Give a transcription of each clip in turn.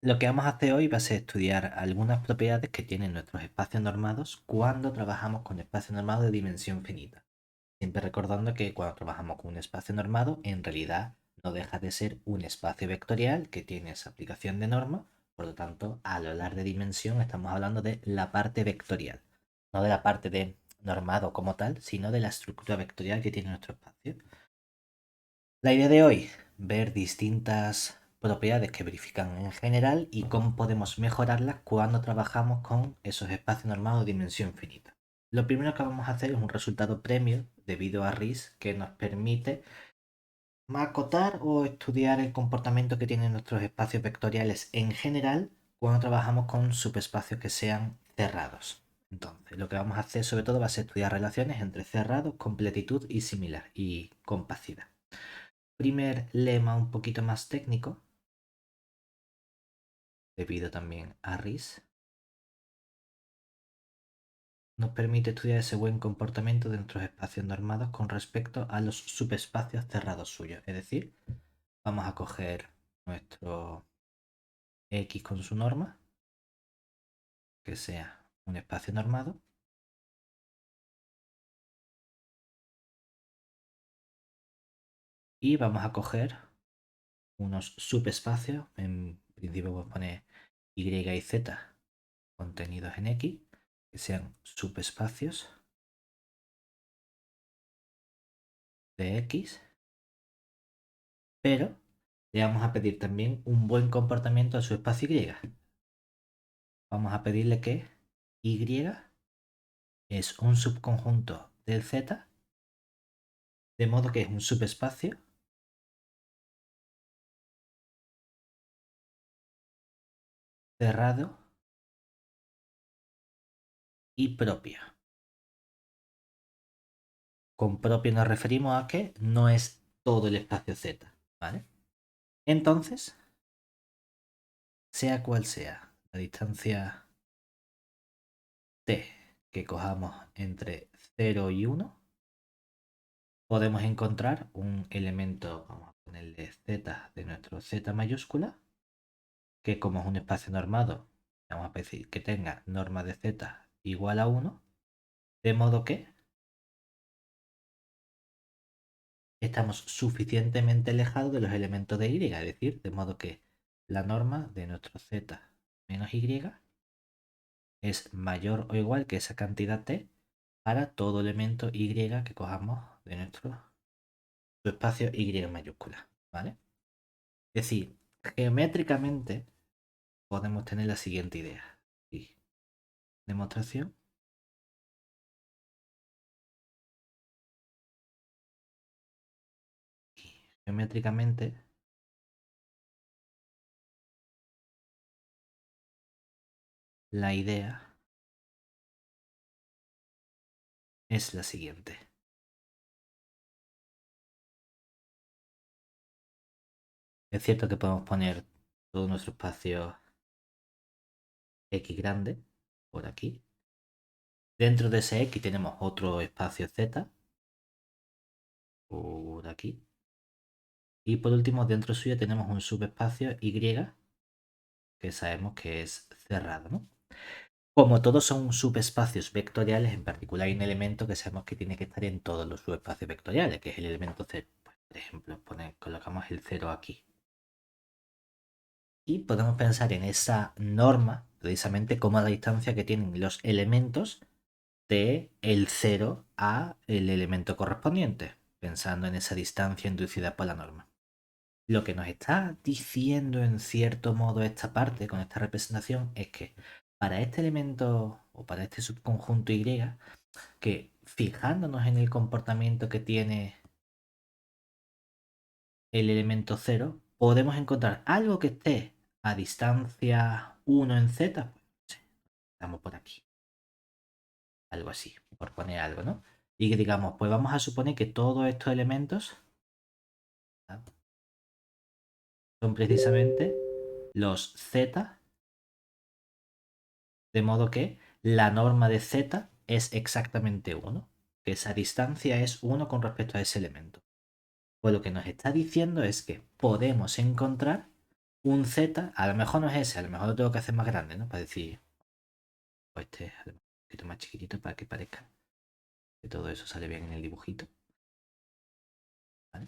Lo que vamos a hacer hoy va a ser estudiar algunas propiedades que tienen nuestros espacios normados cuando trabajamos con espacios normados de dimensión finita. Siempre recordando que cuando trabajamos con un espacio normado, en realidad no deja de ser un espacio vectorial que tiene esa aplicación de norma. Por lo tanto, al hablar de dimensión estamos hablando de la parte vectorial, no de la parte de normado como tal, sino de la estructura vectorial que tiene nuestro espacio. La idea de hoy, ver distintas propiedades que verifican en general y cómo podemos mejorarlas cuando trabajamos con esos espacios normados de dimensión finita. Lo primero que vamos a hacer es un resultado premio debido a RIS que nos permite acotar o estudiar el comportamiento que tienen nuestros espacios vectoriales en general cuando trabajamos con subespacios que sean cerrados. Entonces, lo que vamos a hacer sobre todo va a ser estudiar relaciones entre cerrados, completitud y similar y compacidad. Primer lema un poquito más técnico, debido también a RIS, nos permite estudiar ese buen comportamiento de nuestros espacios normados con respecto a los subespacios cerrados suyos. Es decir, vamos a coger nuestro X con su norma, que sea un espacio normado, y vamos a coger unos subespacios, en principio vamos a poner Y y Z contenidos en X, que sean subespacios de X, pero le vamos a pedir también un buen comportamiento a su espacio Y. Vamos a pedirle que Y es un subconjunto del Z, de modo que es un subespacio cerrado y propio. Con propio nos referimos a que no es todo el espacio Z, ¿vale? Entonces, sea cual sea la distancia t que cojamos entre 0 y 1, podemos encontrar un elemento, vamos a ponerle z de nuestro z mayúscula, que como es un espacio normado, vamos a decir que tenga norma de z igual a 1, de modo que estamos suficientemente alejados de los elementos de y, es decir, de modo que la norma de nuestro z menos y es mayor o igual que esa cantidad t para todo elemento y que cojamos de nuestro espacio y mayúscula, ¿vale? Es decir, geométricamente podemos tener la siguiente idea. Y demostración. Y geométricamente la idea es la siguiente. Es cierto que podemos poner todo nuestro espacio X grande por aquí. Dentro de ese X tenemos otro espacio Z por aquí. Y por último, dentro suyo tenemos un subespacio Y que sabemos que es cerrado, ¿no? Como todos son subespacios vectoriales, en particular hay un elemento que sabemos que tiene que estar en todos los subespacios vectoriales, que es el elemento 0. Pues, por ejemplo, colocamos el 0 aquí. Y podemos pensar en esa norma, precisamente como la distancia que tienen los elementos de el 0 a el elemento correspondiente, pensando en esa distancia inducida por la norma. Lo que nos está diciendo en cierto modo esta parte con esta representación es que para este elemento o para este subconjunto Y, que fijándonos en el comportamiento que tiene el elemento 0, podemos encontrar algo que esté a distancia 1 en Z. Pues, estamos por aquí. Algo así, por poner algo, ¿no? Y que digamos, pues vamos a suponer que todos estos elementos, ¿no?, son precisamente los Z, de modo que la norma de Z es exactamente 1, que esa distancia es 1 con respecto a ese elemento. Pues lo que nos está diciendo es que podemos encontrar un z, a lo mejor no es ese, a lo mejor lo tengo que hacer más grande, ¿no? Para decir, pues este es un poquito más chiquitito para que parezca que todo eso sale bien en el dibujito. ¿Vale?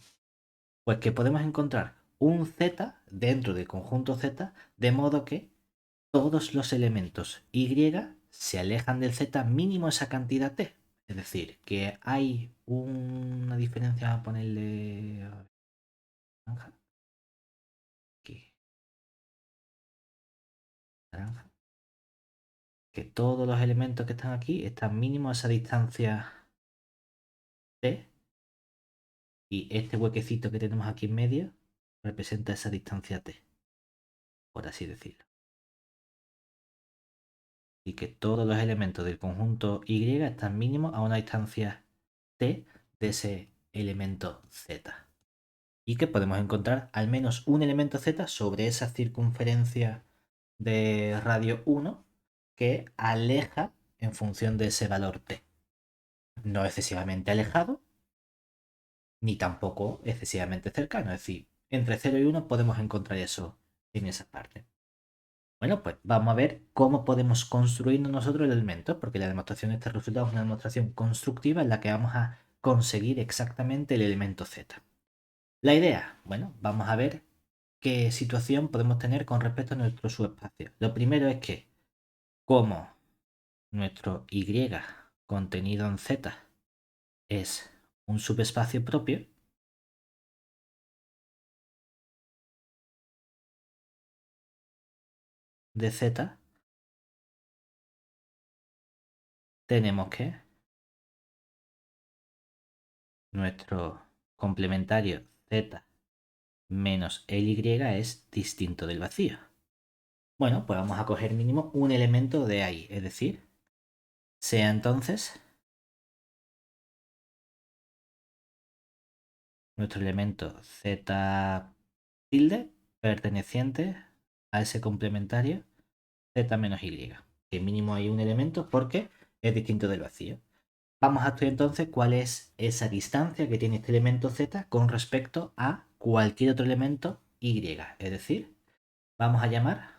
Pues que podemos encontrar un z dentro del conjunto z, de modo que todos los elementos y se alejan del z mínimo esa cantidad t. Es decir, que hay una diferencia, vamos a ponerle naranja, aquí, naranja, que todos los elementos que están aquí están mínimo a esa distancia t, y este huequecito que tenemos aquí en medio representa esa distancia t, por así decirlo. Y que todos los elementos del conjunto y están mínimo a una distancia t de ese elemento z. Y que podemos encontrar al menos un elemento z sobre esa circunferencia de radio 1 que aleja en función de ese valor t. No excesivamente alejado, ni tampoco excesivamente cercano. Es decir, entre 0 y 1 podemos encontrar eso en esa parte. Bueno, pues vamos a ver cómo podemos construirnos nosotros el elemento, porque la demostración de este resultado es una demostración constructiva en la que vamos a conseguir exactamente el elemento z. La idea, bueno, vamos a ver qué situación podemos tener con respecto a nuestro subespacio. Lo primero es que, como nuestro y contenido en z es un subespacio propio, de z, tenemos que nuestro complementario z menos el y es distinto del vacío. Bueno, pues vamos a coger mínimo un elemento de ahí, es decir, sea entonces nuestro elemento z tilde perteneciente a ese complementario z menos y, que mínimo hay un elemento porque es distinto del vacío. Vamos a estudiar entonces cuál es esa distancia que tiene este elemento z con respecto a cualquier otro elemento y, es decir, vamos a llamar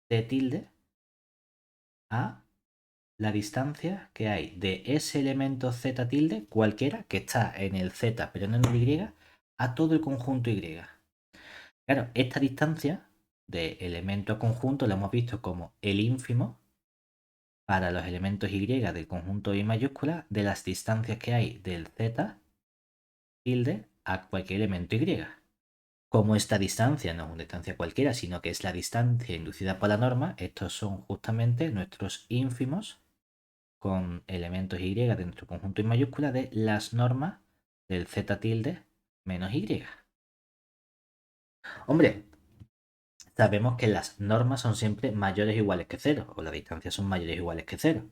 t tilde a la distancia que hay de ese elemento z tilde, cualquiera, que está en el z pero no en el y, a todo el conjunto y. Claro, esta distancia de elemento a conjunto la hemos visto como el ínfimo para los elementos y del conjunto y mayúscula de las distancias que hay del z tilde a cualquier elemento y. Como esta distancia no es una distancia cualquiera, sino que es la distancia inducida por la norma, estos son justamente nuestros ínfimos con elementos y de nuestro conjunto y mayúscula de las normas del z tilde menos y. Hombre, sabemos que las normas son siempre mayores o iguales que cero, o las distancias son mayores o iguales que cero.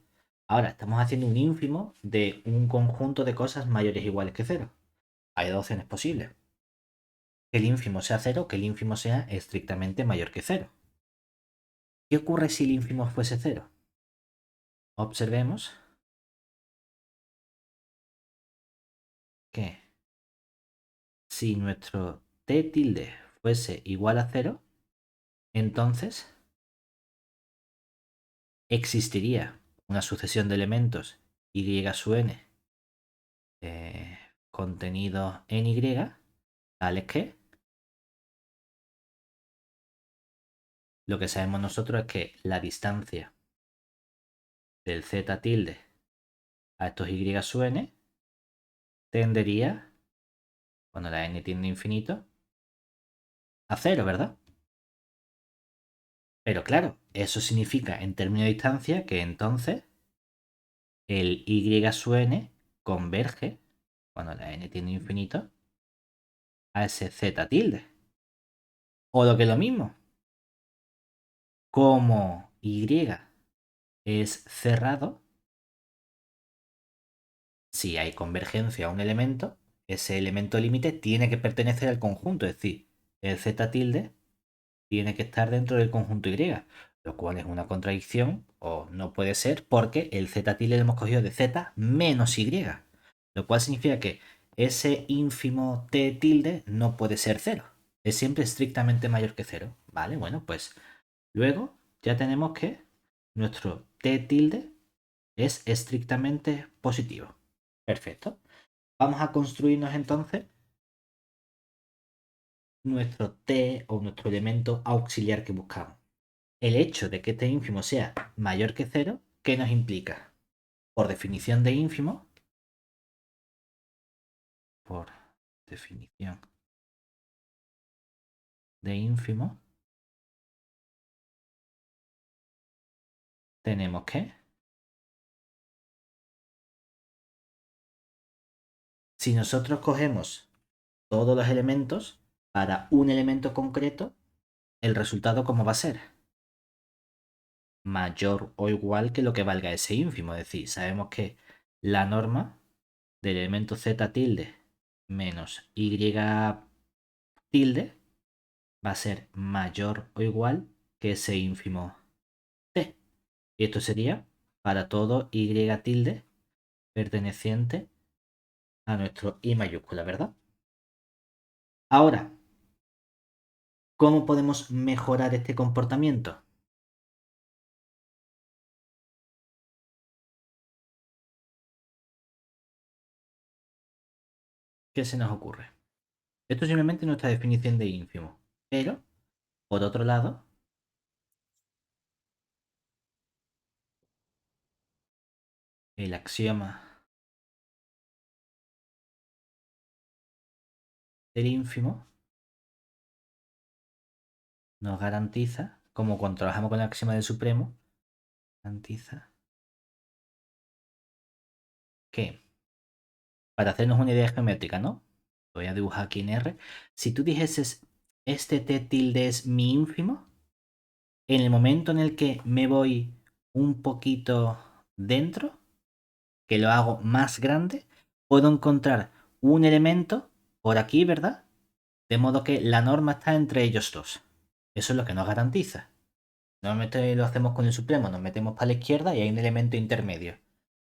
Ahora, estamos haciendo un ínfimo de un conjunto de cosas mayores o iguales que cero. Hay dos opciones posibles. Que el ínfimo sea cero o que el ínfimo sea estrictamente mayor que cero. ¿Qué ocurre si el ínfimo fuese cero? Observemos que si nuestro t tilde fuese igual a cero, entonces existiría una sucesión de elementos y sub n contenidos en y, tales que lo que sabemos nosotros es que la distancia del z tilde a estos y sub n tendería, cuando la n tiende a infinito, a cero, ¿verdad? Pero claro, eso significa en términos de distancia que entonces el y sub n converge, cuando la n tiende a infinito, a ese z tilde. O lo que es lo mismo, como y es cerrado, si hay convergencia a un elemento, ese elemento límite tiene que pertenecer al conjunto, es decir, el z tilde tiene que estar dentro del conjunto y, lo cual es una contradicción o no puede ser porque el z tilde lo hemos cogido de z menos y, Lo cual significa que ese ínfimo t tilde no puede ser cero. Es siempre estrictamente mayor que cero. Vale, bueno, pues luego ya tenemos que nuestro t tilde es estrictamente positivo. Perfecto. Vamos a construirnos entonces nuestro t o nuestro elemento auxiliar que buscamos. El hecho de que este ínfimo sea mayor que cero, ¿qué nos implica? Por definición de ínfimo, por definición de ínfimo, tenemos que, si nosotros cogemos todos los elementos para un elemento concreto, el resultado ¿cómo va a ser? Mayor o igual que lo que valga ese ínfimo. Es decir, sabemos que la norma del elemento z tilde menos y tilde va a ser mayor o igual que ese ínfimo t. Y esto sería para todo y tilde perteneciente a nuestro i mayúscula, ¿verdad? Ahora, ¿cómo podemos mejorar este comportamiento? ¿Qué se nos ocurre? Esto es simplemente nuestra definición de ínfimo. Pero, por otro lado, el axioma del ínfimo nos garantiza, como cuando trabajamos con el axioma del supremo, garantiza que, para hacernos una idea geométrica, ¿no? Voy a dibujar aquí en R. Si tú dijeses, este t tilde es mi ínfimo, en el momento en el que me voy un poquito dentro, que lo hago más grande, puedo encontrar un elemento por aquí, ¿verdad? De modo que la norma está entre ellos dos. Eso es lo que nos garantiza. Normalmente lo hacemos con el supremo, nos metemos para la izquierda y hay un elemento intermedio.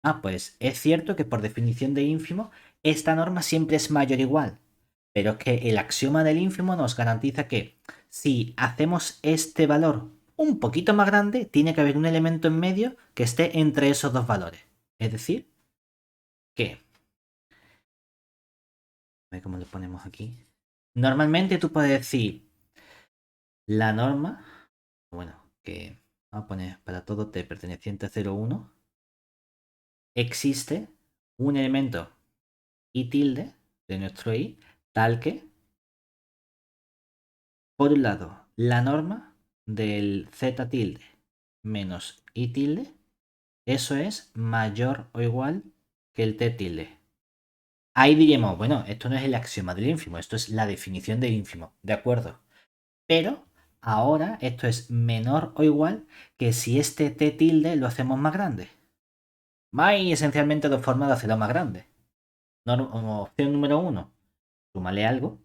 Ah, pues es cierto que por definición de ínfimo, esta norma siempre es mayor o igual. Pero es que el axioma del ínfimo nos garantiza que si hacemos este valor un poquito más grande, tiene que haber un elemento en medio que esté entre esos dos valores. Es decir, que... A ver cómo lo ponemos aquí. Normalmente tú puedes decir la norma, bueno, que vamos a poner para todo t perteneciente a 0,1, existe un elemento i tilde de nuestro i tal que, por un lado, la norma del z tilde menos i tilde, eso es mayor o igual que el t tilde. Ahí diríamos, bueno, esto no es el axioma del ínfimo, esto es la definición del ínfimo, ¿de acuerdo? Pero ahora esto es menor o igual que si este t tilde lo hacemos más grande. Hay esencialmente dos formas de hacerlo más grande. Opción número uno, súmale algo.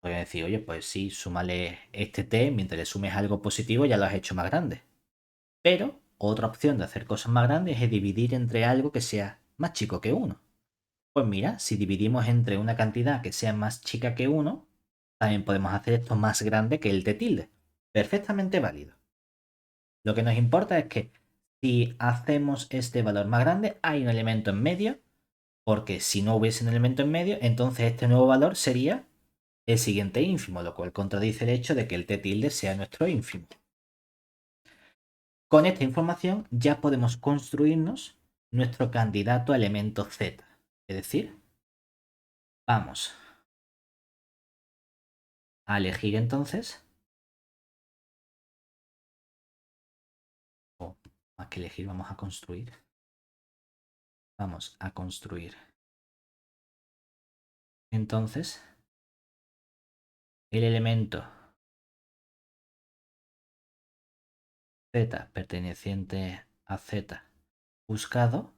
Voy a decir, oye, pues sí, súmale este t, mientras le sumes algo positivo ya lo has hecho más grande. Pero otra opción de hacer cosas más grandes es dividir entre algo que sea más chico que uno. Pues mira, si dividimos entre una cantidad que sea más chica que uno, también podemos hacer esto más grande que el t tilde. Perfectamente válido. Lo que nos importa es que si hacemos este valor más grande, hay un elemento en medio, porque si no hubiese un elemento en medio, entonces este nuevo valor sería el siguiente ínfimo, lo cual contradice el hecho de que el t tilde sea nuestro ínfimo. Con esta información ya podemos construirnos nuestro candidato a elemento z. Es decir, vamos a elegir entonces, o más que elegir, vamos a construir. Vamos a construir. Entonces, el elemento z perteneciente a z buscado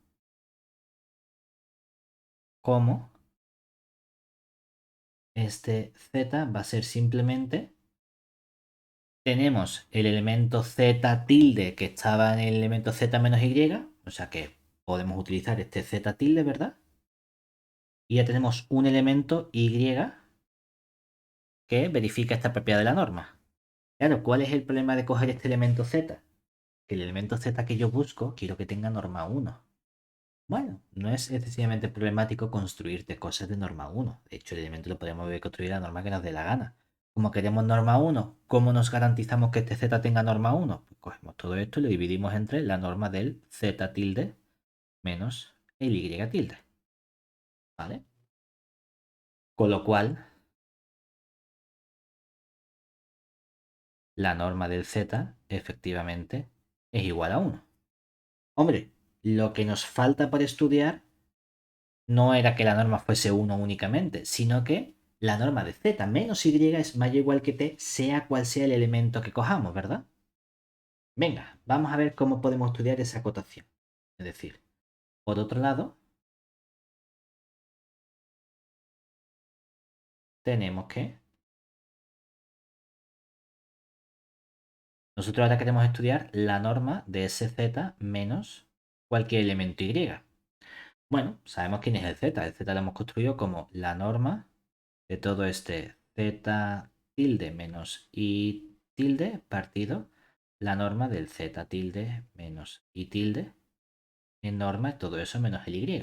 como este z va a ser simplemente, tenemos el elemento z tilde que estaba en el elemento z menos y, o sea que podemos utilizar este z tilde, ¿verdad? Y ya tenemos un elemento y que verifica esta propiedad de la norma. Claro, ¿cuál es el problema de coger este elemento z? Que el elemento z que yo busco quiero que tenga norma 1. Bueno, no es excesivamente problemático construirte cosas de norma 1. De hecho, el elemento lo podemos construir a la norma que nos dé la gana. Como queremos norma 1, ¿cómo nos garantizamos que este z tenga norma 1? Pues cogemos todo esto y lo dividimos entre la norma del z tilde menos el y tilde. ¿Vale? Con lo cual, la norma del z efectivamente es igual a 1. Hombre, lo que nos falta por estudiar no era que la norma fuese 1 únicamente, sino que la norma de z menos y es mayor o igual que t, sea cual sea el elemento que cojamos, ¿verdad? Venga, vamos a ver cómo podemos estudiar esa acotación. Es decir, por otro lado, tenemos que... Nosotros ahora queremos estudiar la norma de ese z menos cualquier elemento y. Bueno, sabemos quién es el z. El z lo hemos construido como la norma de todo este z tilde menos y tilde partido la norma del z tilde menos y tilde en norma de todo eso menos el y.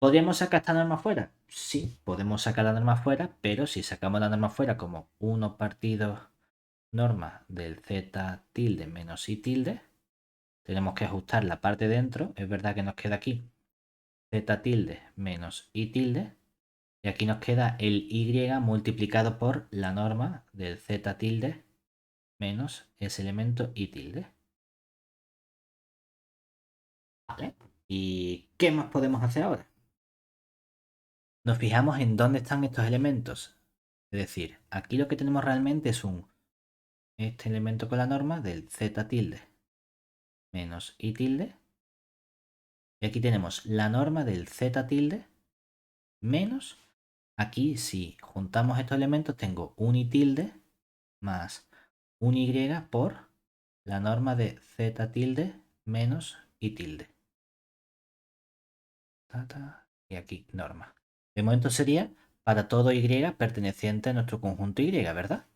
¿Podríamos sacar esta norma fuera? Sí, podemos sacar la norma fuera, pero si sacamos la norma fuera como 1 partido norma del z tilde menos y tilde, tenemos que ajustar la parte dentro. Es verdad que nos queda aquí z tilde menos y tilde. Y aquí nos queda el y multiplicado por la norma del z tilde menos ese elemento y tilde. ¿Vale? ¿Y qué más podemos hacer ahora? Nos fijamos en dónde están estos elementos. Es decir, aquí lo que tenemos realmente es este elemento con la norma del z tilde menos y tilde. Y aquí tenemos la norma del z tilde menos. Aquí, si juntamos estos elementos, tengo un y tilde más un y por la norma de z tilde menos y tilde. Y aquí norma. De momento sería para todo y perteneciente a nuestro conjunto y, ¿verdad?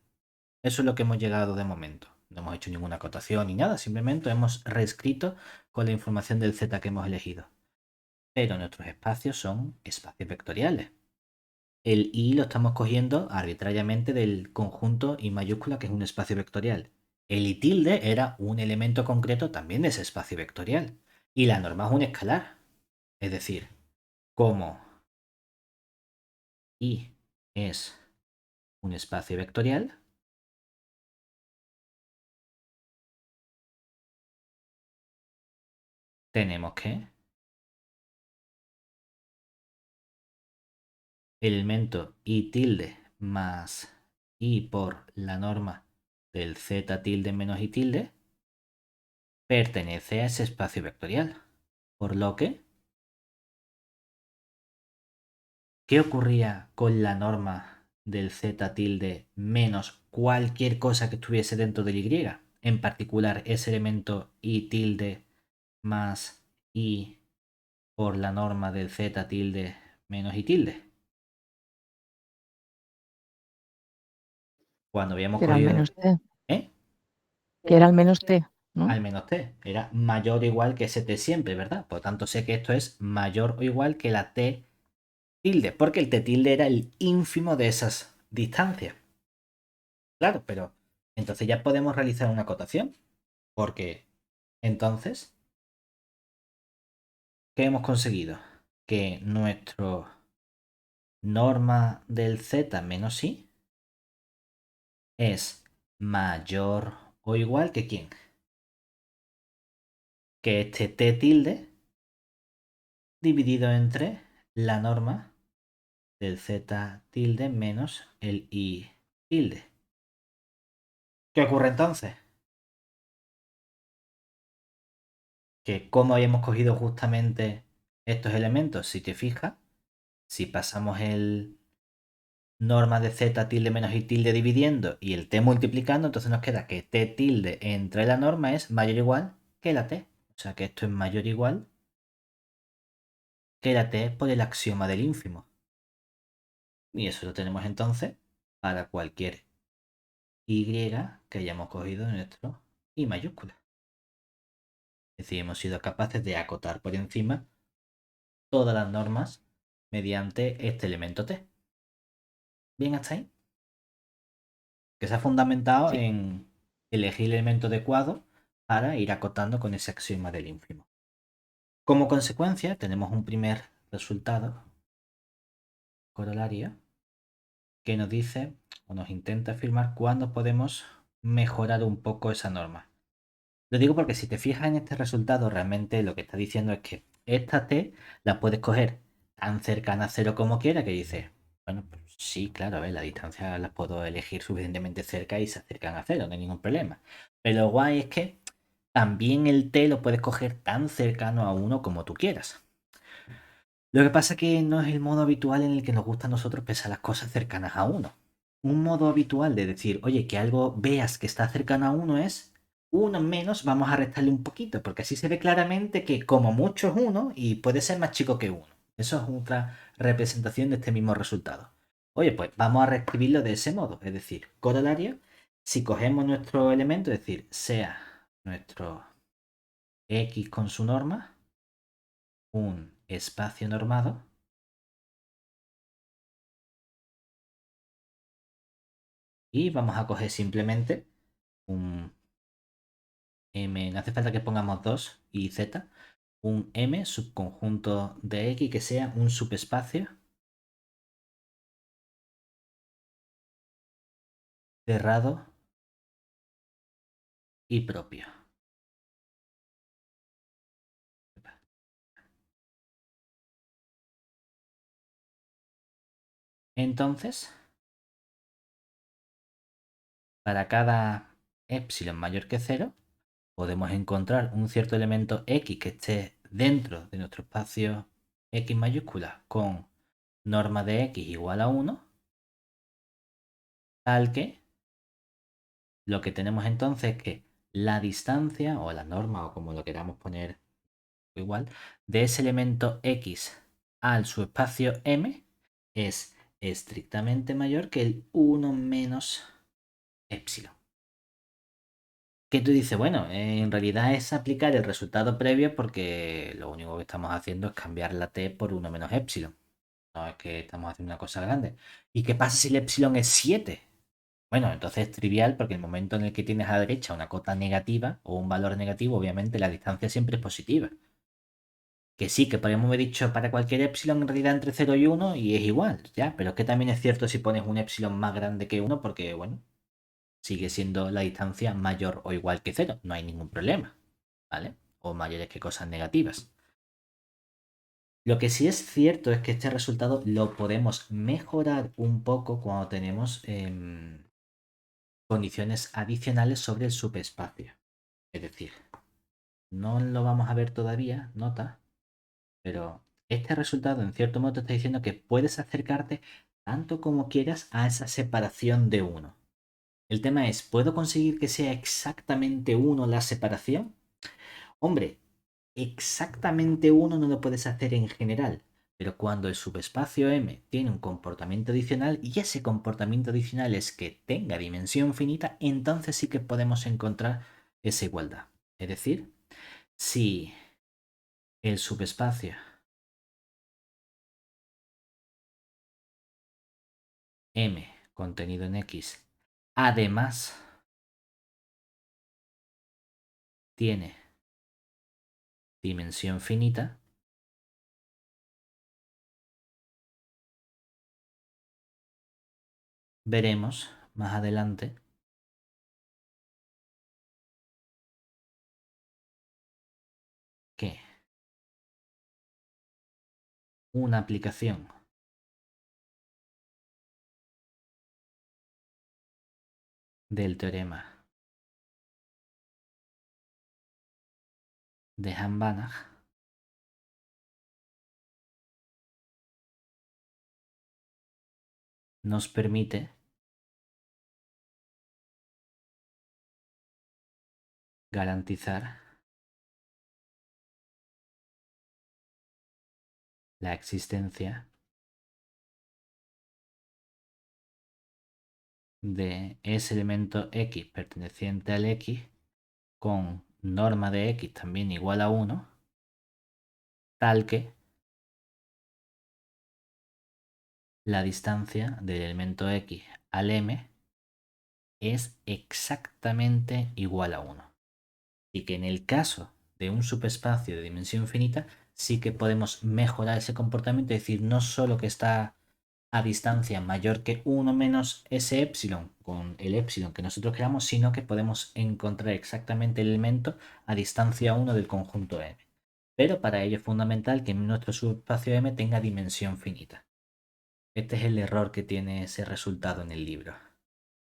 Eso es lo que hemos llegado de momento. No hemos hecho ninguna acotación ni nada, simplemente hemos reescrito con la información del z que hemos elegido. Pero nuestros espacios son espacios vectoriales. El i lo estamos cogiendo arbitrariamente del conjunto i mayúscula, que es un espacio vectorial. El i tilde era un elemento concreto también de ese espacio vectorial. Y la norma es un escalar. Es decir, como i es un espacio vectorial, tenemos que el elemento i tilde más i por la norma del z tilde menos i tilde pertenece a ese espacio vectorial. Por lo que, ¿qué ocurría con la norma del z tilde menos cualquier cosa que estuviese dentro del y? En particular, ese elemento i tilde más i por la norma del z tilde menos i tilde. Cuando habíamos Que era al cogido... menos t. ¿Eh? Que era al menos t, ¿no? Al menos t. Era mayor o igual que ese t siempre, ¿verdad? Por lo tanto, sé que esto es mayor o igual que la t tilde, porque el t tilde era el ínfimo de esas distancias. Claro, pero entonces ya podemos realizar una acotación, porque entonces, ¿qué hemos conseguido? Que nuestro norma del z menos i es mayor o igual que ¿quién? Que este t tilde dividido entre la norma del z tilde menos el i tilde. ¿Qué ocurre entonces? Que como habíamos cogido justamente estos elementos, si te fijas, si pasamos el norma de z tilde menos i tilde dividiendo y el t multiplicando, entonces nos queda que t tilde entre la norma es mayor o igual que la t. O sea que esto es mayor o igual que la t por el axioma del ínfimo. Y eso lo tenemos entonces para cualquier y que hayamos cogido en nuestro I mayúscula. Es decir, hemos sido capaces de acotar por encima todas las normas mediante este elemento t. ¿Bien hasta ahí? Que se ha fundamentado Sí, en elegir el elemento adecuado para ir acotando con ese axioma del ínfimo. Como consecuencia, tenemos un primer resultado corolario que nos dice o nos intenta afirmar cuándo podemos mejorar un poco esa norma. Lo digo porque si te fijas en este resultado, realmente lo que está diciendo es que esta t la puedes coger tan cercana a cero como quiera, que dices, bueno, pues sí, claro, a ver, la distancia las puedo elegir suficientemente cerca y se acercan a cero, no hay ningún problema. Pero lo guay es que también el t lo puedes coger tan cercano a uno como tú quieras. Lo que pasa es que no es el modo habitual en el que nos gusta a nosotros pensar las cosas cercanas a uno. Un modo habitual de decir, oye, que algo veas que está cercano a uno es uno menos, vamos a restarle un poquito, porque así se ve claramente que como mucho es uno y puede ser más chico que uno. Eso es otra representación de este mismo resultado. Oye, pues vamos a reescribirlo de ese modo, es decir, corolario, si cogemos nuestro elemento, es decir, sea nuestro x con su norma, un espacio normado, y vamos a coger simplemente un m, no hace falta que pongamos 2 y z, un m subconjunto de x que sea un subespacio cerrado y propio. Entonces, para cada epsilon mayor que 0, podemos encontrar un cierto elemento x que esté dentro de nuestro espacio x mayúscula con norma de x igual a 1, tal que lo que tenemos entonces es que la distancia o la norma o como lo queramos poner igual de ese elemento x al su espacio m es estrictamente mayor que el 1 menos epsilon. Que tú dices, bueno, en realidad es aplicar el resultado previo porque lo único que estamos haciendo es cambiar la t por 1 menos epsilon. No es que estamos haciendo una cosa grande. ¿Y qué pasa si el epsilon es 7? Bueno, entonces es trivial porque el momento en el que tienes a la derecha una cota negativa o un valor negativo, obviamente la distancia siempre es positiva. Que sí, que podríamos haber dicho para cualquier epsilon en realidad entre 0 y 1 y es igual, ya, pero es que también es cierto si pones un epsilon más grande que 1 porque, bueno, sigue siendo la distancia mayor o igual que 0, no hay ningún problema, ¿vale? O mayores que cosas negativas. Lo que sí es cierto es que este resultado lo podemos mejorar un poco cuando tenemos condiciones adicionales sobre el subespacio. Es decir, no lo vamos a ver todavía, nota, pero este resultado en cierto modo te está diciendo que puedes acercarte tanto como quieras a esa separación de uno. El tema es, ¿puedo conseguir que sea exactamente uno la separación? Hombre, exactamente uno no lo puedes hacer en general, pero cuando el subespacio M tiene un comportamiento adicional y ese comportamiento adicional es que tenga dimensión finita, entonces sí que podemos encontrar esa igualdad. Es decir, si el subespacio M contenido en X además tiene dimensión finita, veremos más adelante que una aplicación del teorema de Hahn-Banach nos permite garantizar la existencia de ese elemento X perteneciente al X con norma de X también igual a 1, tal que la distancia del elemento X al M es exactamente igual a 1. Y que en el caso de un subespacio de dimensión finita, sí que podemos mejorar ese comportamiento, es decir, no solo que está a distancia mayor que 1 menos ese epsilon con el epsilon que nosotros creamos, sino que podemos encontrar exactamente el elemento a distancia 1 del conjunto M. Pero para ello es fundamental que nuestro subespacio M tenga dimensión finita. Este es el error que tiene ese resultado en el libro.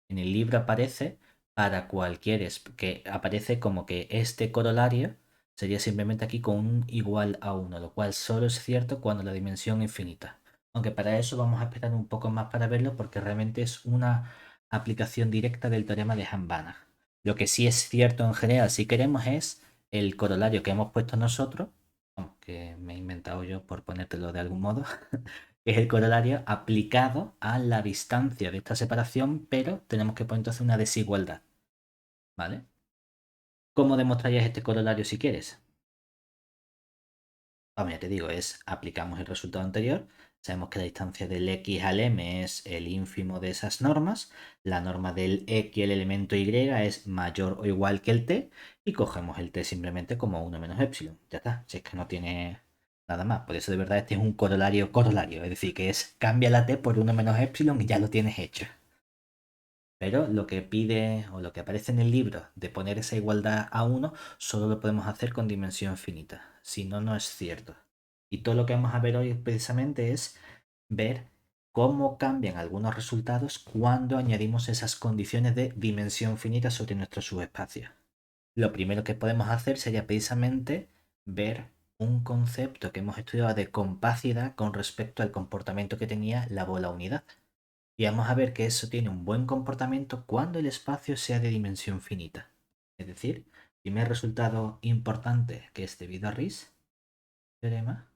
En el libro aparece para cualquier que aparece como que este corolario sería simplemente aquí con un igual a 1, lo cual solo es cierto cuando la dimensión es finita. Aunque para eso vamos a esperar un poco más para verlo porque realmente es una aplicación directa del teorema de Hahn-Banach. Lo que sí es cierto en general, si queremos, es el corolario que hemos puesto nosotros, que me he inventado yo por ponértelo de algún modo, es el corolario aplicado a la distancia de esta separación, pero tenemos que poner entonces una desigualdad. ¿Vale? ¿Cómo demostrarías este corolario si quieres? Vamos, ya te digo, aplicamos el resultado anterior, sabemos que la distancia del X al M es el ínfimo de esas normas, la norma del X, el elemento Y, es mayor o igual que el T, y cogemos el T simplemente como 1 menos epsilon. Ya está, si es que no tiene nada más. Por eso de verdad este es un corolario corolario, es decir, que cambia la T por 1 menos epsilon y ya lo tienes hecho. Pero lo que pide o lo que aparece en el libro de poner esa igualdad a 1 solo lo podemos hacer con dimensión finita. Si no, no es cierto. Y todo lo que vamos a ver hoy precisamente es ver cómo cambian algunos resultados cuando añadimos esas condiciones de dimensión finita sobre nuestro subespacio. Lo primero que podemos hacer sería precisamente ver un concepto que hemos estudiado de compacidad con respecto al comportamiento que tenía la bola unidad. Y vamos a ver que eso tiene un buen comportamiento cuando el espacio sea de dimensión finita. Es decir, primer resultado importante que es debido a Riesz, teorema,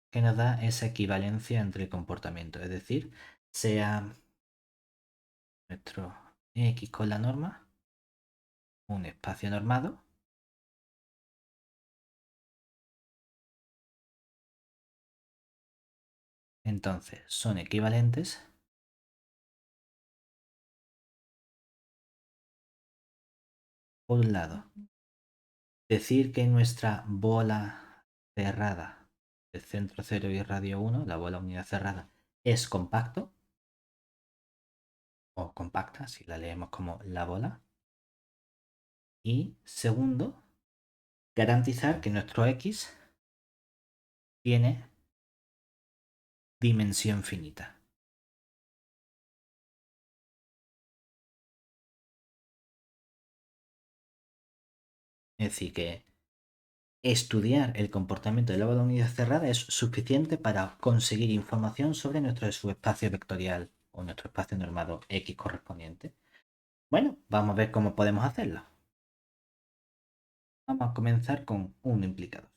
que nos da esa equivalencia entre el comportamiento. Es decir, sea nuestro X con la norma, un espacio normado, entonces son equivalentes. Por un lado, decir que nuestra bola cerrada de centro 0 y radio 1, la bola unidad cerrada, es compacto o compacta, si la leemos como la bola. Y segundo, garantizar que nuestro X tiene dimensión finita. Es decir, que estudiar el comportamiento de la bola unidad cerrada es suficiente para conseguir información sobre nuestro subespacio vectorial o nuestro espacio normado X correspondiente. Bueno, vamos a ver cómo podemos hacerlo. Vamos a comenzar con un implicador.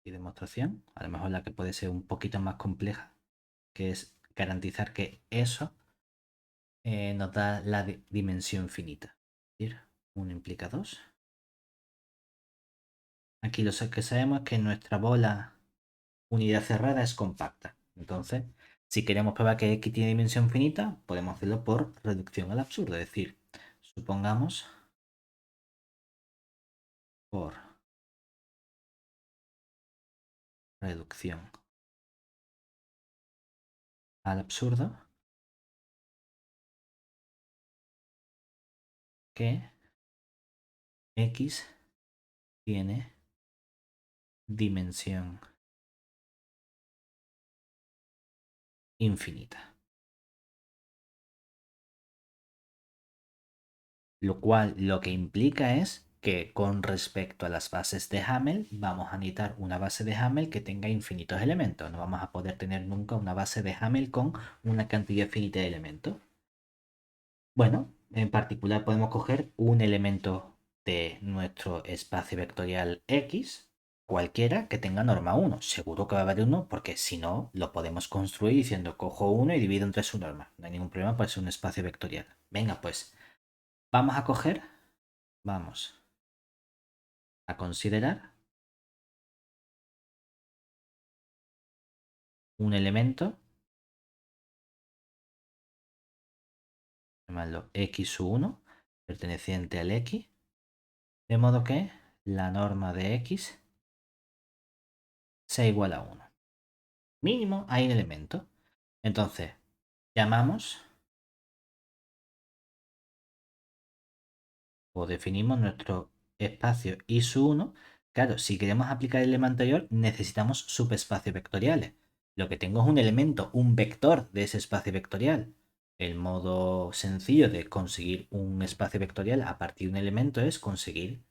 Y demostración, a lo mejor la que puede ser un poquito más compleja, que es garantizar que eso nos da la dimensión finita. Es decir, 1 implica 2. Aquí lo que sabemos es que nuestra bola unidad cerrada es compacta. Entonces, si queremos probar que X tiene dimensión finita, podemos hacerlo por reducción al absurdo. Es decir, supongamos por reducción al absurdo que X tiene dimensión infinita. Lo cual lo que implica es que con respecto a las bases de Hamel vamos a necesitar una base de Hamel que tenga infinitos elementos. No vamos a poder tener nunca una base de Hamel con una cantidad finita de elementos. Bueno, En particular podemos coger un elemento de nuestro espacio vectorial X, cualquiera que tenga norma 1. Seguro que va a haber uno, porque si no, lo podemos construir diciendo cojo uno y divido entre su norma. No hay ningún problema, puede ser un espacio vectorial. Venga, pues vamos a coger, vamos a considerar un elemento, llamarlo x1, perteneciente al x, de modo que la norma de x sea igual a 1. Mínimo hay un elemento. Entonces, llamamos o definimos nuestro espacio I1. Claro, si queremos aplicar el lema anterior, necesitamos subespacios vectoriales. Lo que tengo es un elemento, un vector de ese espacio vectorial. El modo sencillo de conseguir un espacio vectorial a partir de un elemento es conseguir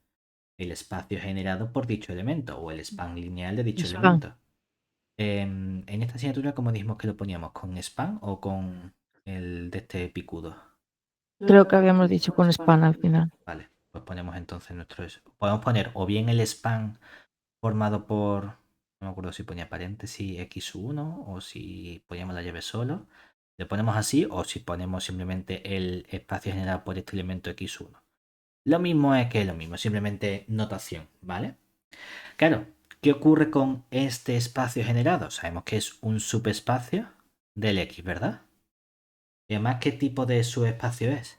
el espacio generado por dicho elemento o el span lineal de dicho Span. elemento. En esta asignatura, ¿cómo dijimos que lo poníamos? ¿Con span o con el de este picudo? Creo que habíamos dicho con span al final. Vale, pues ponemos entonces nuestro... Podemos poner o bien el span formado por... No me acuerdo si ponía paréntesis x1 o si poníamos la llave solo. Le ponemos así o si ponemos simplemente el espacio generado por este elemento x1. Lo mismo es que lo mismo, simplemente notación, ¿vale? Claro, ¿qué ocurre con este espacio generado? Sabemos que es un subespacio del X, ¿verdad? Y además, ¿qué tipo de subespacio es?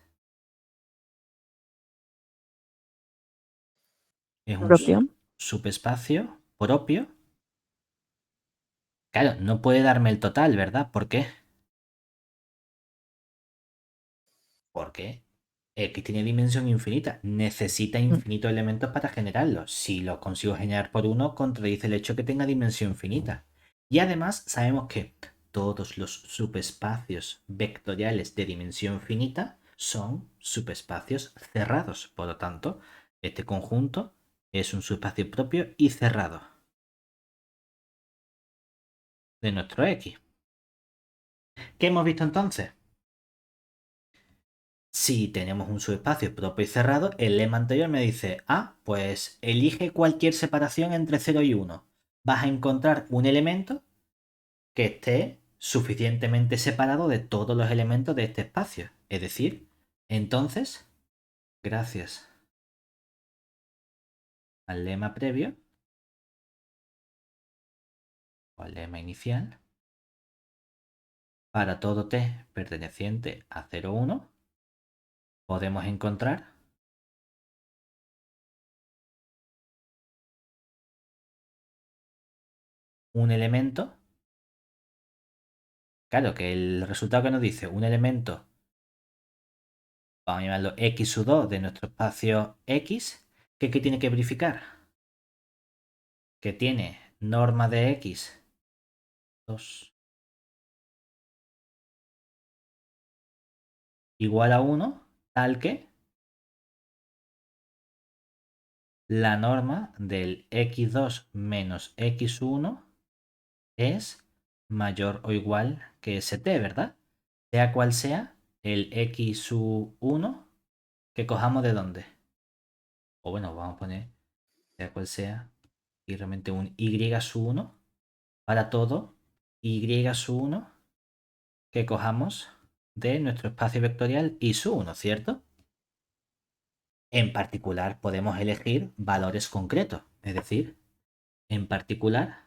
Es un Propio. subespacio propio. Claro, no puede darme el total, ¿verdad? ¿Por qué? Porque X tiene dimensión infinita. Necesita Mm. infinitos elementos para generarlo. Si lo consigo generar por uno, contradice el hecho que tenga dimensión finita. Y además sabemos que todos los subespacios vectoriales de dimensión finita son subespacios cerrados. Por lo tanto, este conjunto es un subespacio propio y cerrado de nuestro X. ¿Qué hemos visto entonces? Si tenemos un subespacio propio y cerrado, el lema anterior me dice, pues elige cualquier separación entre 0 y 1. Vas a encontrar un elemento que esté suficientemente separado de todos los elementos de este espacio. Es decir, entonces, gracias al lema previo, o al lema inicial, para todo t perteneciente a 0, 1, podemos encontrar un elemento. Claro, que el resultado que nos dice un elemento, vamos a llamarlo x2 de nuestro espacio X, ¿qué tiene que verificar? Que tiene norma de X 2 igual a 1, tal que la norma del x2 menos x1 es mayor o igual que st, ¿verdad? Sea cual sea el x1 que cojamos de dónde. O bueno, vamos a poner, sea cual sea, y realmente un y1 para todo y1 que cojamos de nuestro espacio vectorial I1, ¿cierto? En particular podemos elegir valores concretos, es decir, en particular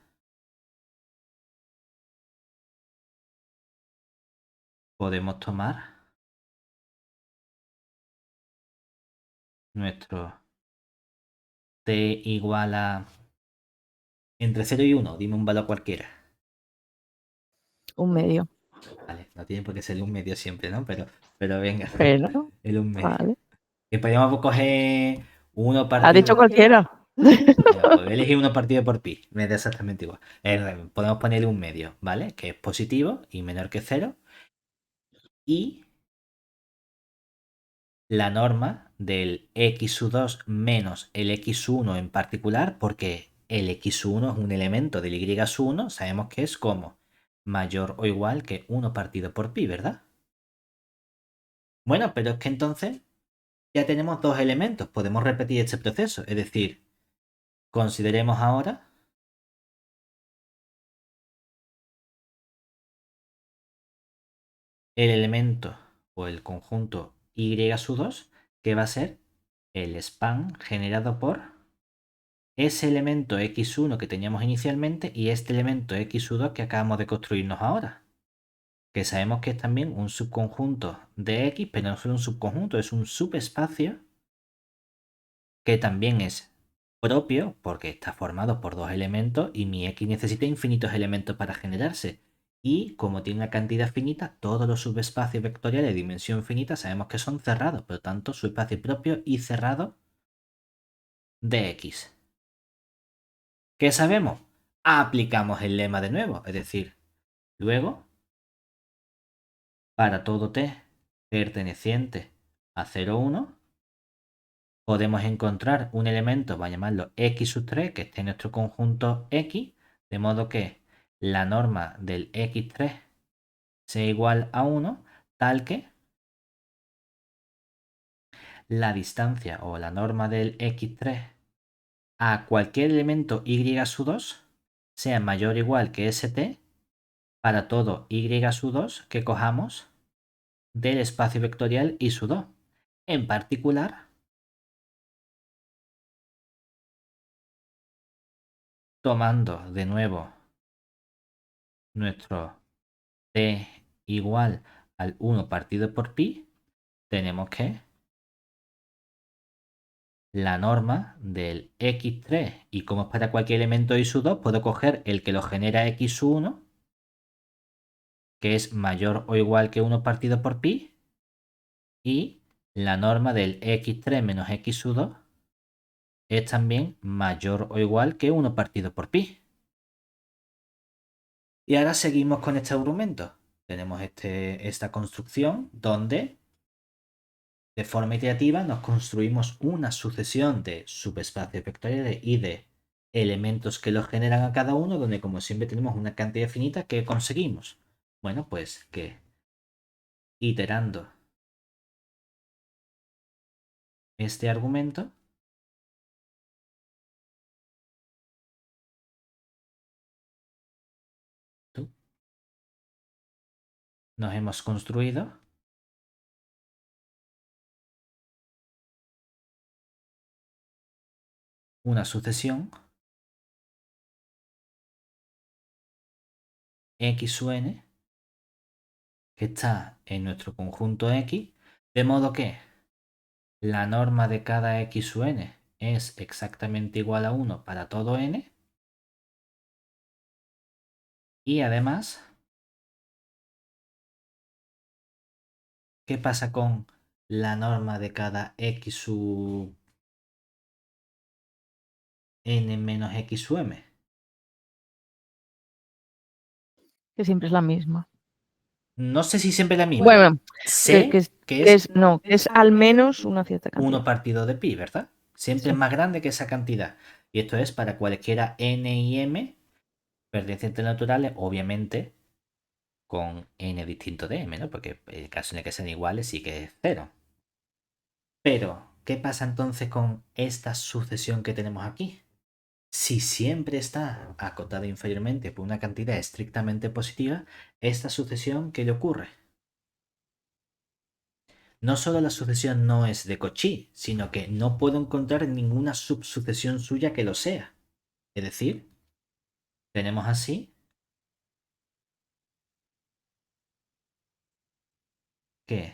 podemos tomar nuestro t igual a entre 0 y 1, dime un valor cualquiera. Un medio. Vale, no tiene por qué ser un medio siempre, ¿no? Pero venga, Pero, el un medio. vale. Y podríamos coger uno ¿Has dicho partido. cualquiera? Venga, pues voy a elegir uno partido por pi. Me da exactamente igual. Podemos ponerle un medio, ¿vale? Que es positivo y menor que 0. Y la norma del x2 menos el x1 en particular, porque el x1 es un elemento del y1, sabemos que es como mayor o igual que 1 partido por pi, ¿verdad? Bueno, pero es que entonces ya tenemos dos elementos. Podemos repetir este proceso. Es decir, consideremos ahora el elemento o el conjunto y sub 2 que va a ser el span generado por ese elemento x1 que teníamos inicialmente y este elemento x2 que acabamos de construirnos ahora. Que sabemos que es también un subconjunto de X, pero no solo un subconjunto, es un subespacio que también es propio porque está formado por dos elementos y mi X necesita infinitos elementos para generarse. Y como tiene una cantidad finita, todos los subespacios vectoriales de dimensión finita sabemos que son cerrados, por lo tanto, subespacio propio y cerrado de X. ¿Qué sabemos? Aplicamos el lema de nuevo, es decir, luego, para todo t perteneciente a 0,1, podemos encontrar un elemento, vamos a llamarlo x sub 3, que esté en nuestro conjunto X, de modo que la norma del x3 sea igual a 1, tal que la distancia o la norma del x3 a cualquier elemento y sub 2 sea mayor o igual que st para todo y sub 2 que cojamos del espacio vectorial y sub 2. En particular, tomando de nuevo nuestro t igual al 1 partido por pi, tenemos que la norma del x3, y como es para cualquier elemento y sub 2, puedo coger el que lo genera x sub 1, que es mayor o igual que 1 partido por pi, y la norma del x3 menos x sub 2 es también mayor o igual que 1 partido por pi. Y ahora seguimos con este argumento. Tenemos esta construcción donde de forma iterativa nos construimos una sucesión de subespacios vectoriales y de elementos que los generan a cada uno, donde como siempre tenemos una cantidad finita que conseguimos. Bueno, pues que iterando este argumento, nos hemos construido una sucesión x sub n que está en nuestro conjunto X, de modo que la norma de cada x sub n es exactamente igual a 1 para todo n, y además, ¿qué pasa con la norma de cada x sub n menos x sub m? Que siempre es la misma. No sé si siempre es la misma. Bueno, que, que, Sé es- que que es es, no, que es al menos una cierta 1 cantidad. partido de pi, ¿verdad? Siempre es Sí. más grande que esa cantidad. Y esto es para cualquiera n y m pertenecientes naturales, obviamente con n distinto de m, ¿no? Porque el caso en el que sean iguales sí que es cero. Pero, ¿qué pasa entonces con esta sucesión que tenemos aquí? Si siempre está acotada inferiormente por una cantidad estrictamente positiva, esta sucesión, ¿qué le ocurre? No solo la sucesión no es de Cauchy, sino que no puedo encontrar ninguna subsucesión suya que lo sea. Es decir, tenemos así que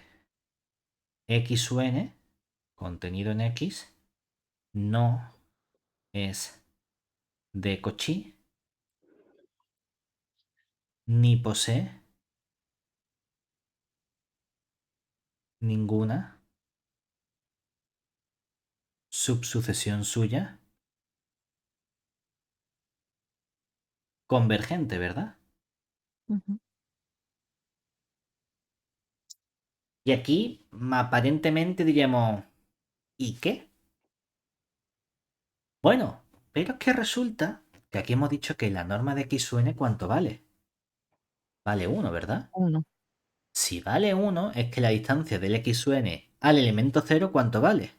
x sub n, contenido en x, no es de Cauchy ni posee ninguna subsucesión suya convergente, ¿verdad? Ujú. Y aquí aparentemente diríamos, ¿y qué? Bueno, pero es que resulta que aquí hemos dicho que la norma de x sub n, ¿cuánto vale? Vale 1, ¿verdad? Uno. Si vale 1, es que la distancia del x sub n al elemento 0, ¿cuánto vale?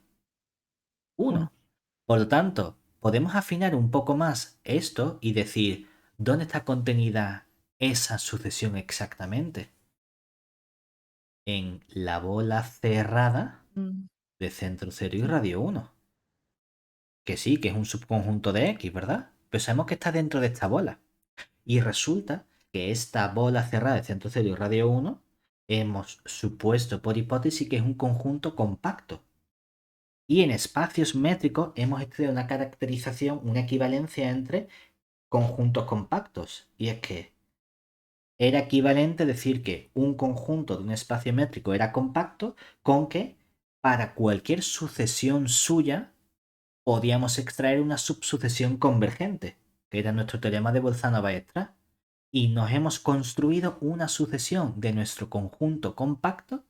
1. Uno. Por lo tanto, podemos afinar un poco más esto y decir, ¿dónde está contenida esa sucesión exactamente? En la bola cerrada Mm. de centro 0 y Sí. radio 1. Que sí, que es un subconjunto de X, ¿verdad? Pero sabemos que está dentro de esta bola. Y resulta que esta bola cerrada de centro 0 y radio 1 hemos supuesto por hipótesis que es un conjunto compacto. Y en espacios métricos hemos estudiado una caracterización, una equivalencia entre conjuntos compactos. Y es que era equivalente decir que un conjunto de un espacio métrico era compacto con que para cualquier sucesión suya podíamos extraer una subsucesión convergente, que era nuestro teorema de Bolzano-Weierstrass. Y nos hemos construido una sucesión de nuestro conjunto compacto,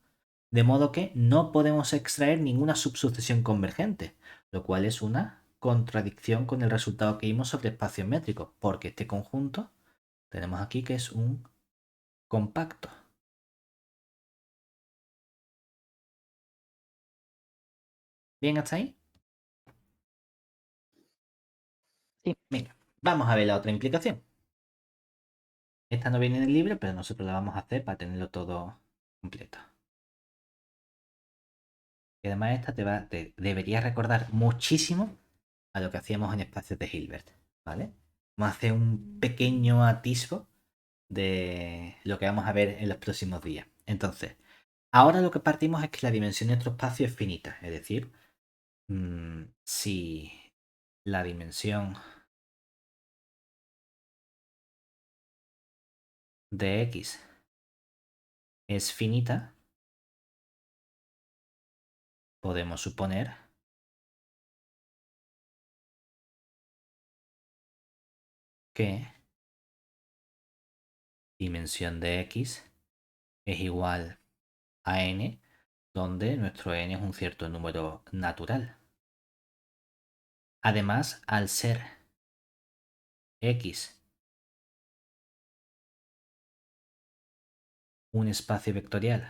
de modo que no podemos extraer ninguna subsucesión convergente, lo cual es una contradicción con el resultado que vimos sobre espacios métricos, porque este conjunto tenemos aquí que es un compacto. ¿Bien hasta ahí? Sí. Venga, vamos a ver la otra implicación. Esta no viene en el libro, pero nosotros la vamos a hacer para tenerlo todo completo. Y además esta te debería recordar muchísimo a lo que hacíamos en espacios de Hilbert, ¿vale? Vamos a hacer un pequeño atisbo de lo que vamos a ver en los próximos días. Entonces, ahora lo que partimos es que la dimensión de nuestro espacio es finita, es decir, si la dimensión de X es finita, podemos suponer que dimensión de X es igual a n, donde nuestro n es un cierto número natural. Además, al ser X un espacio vectorial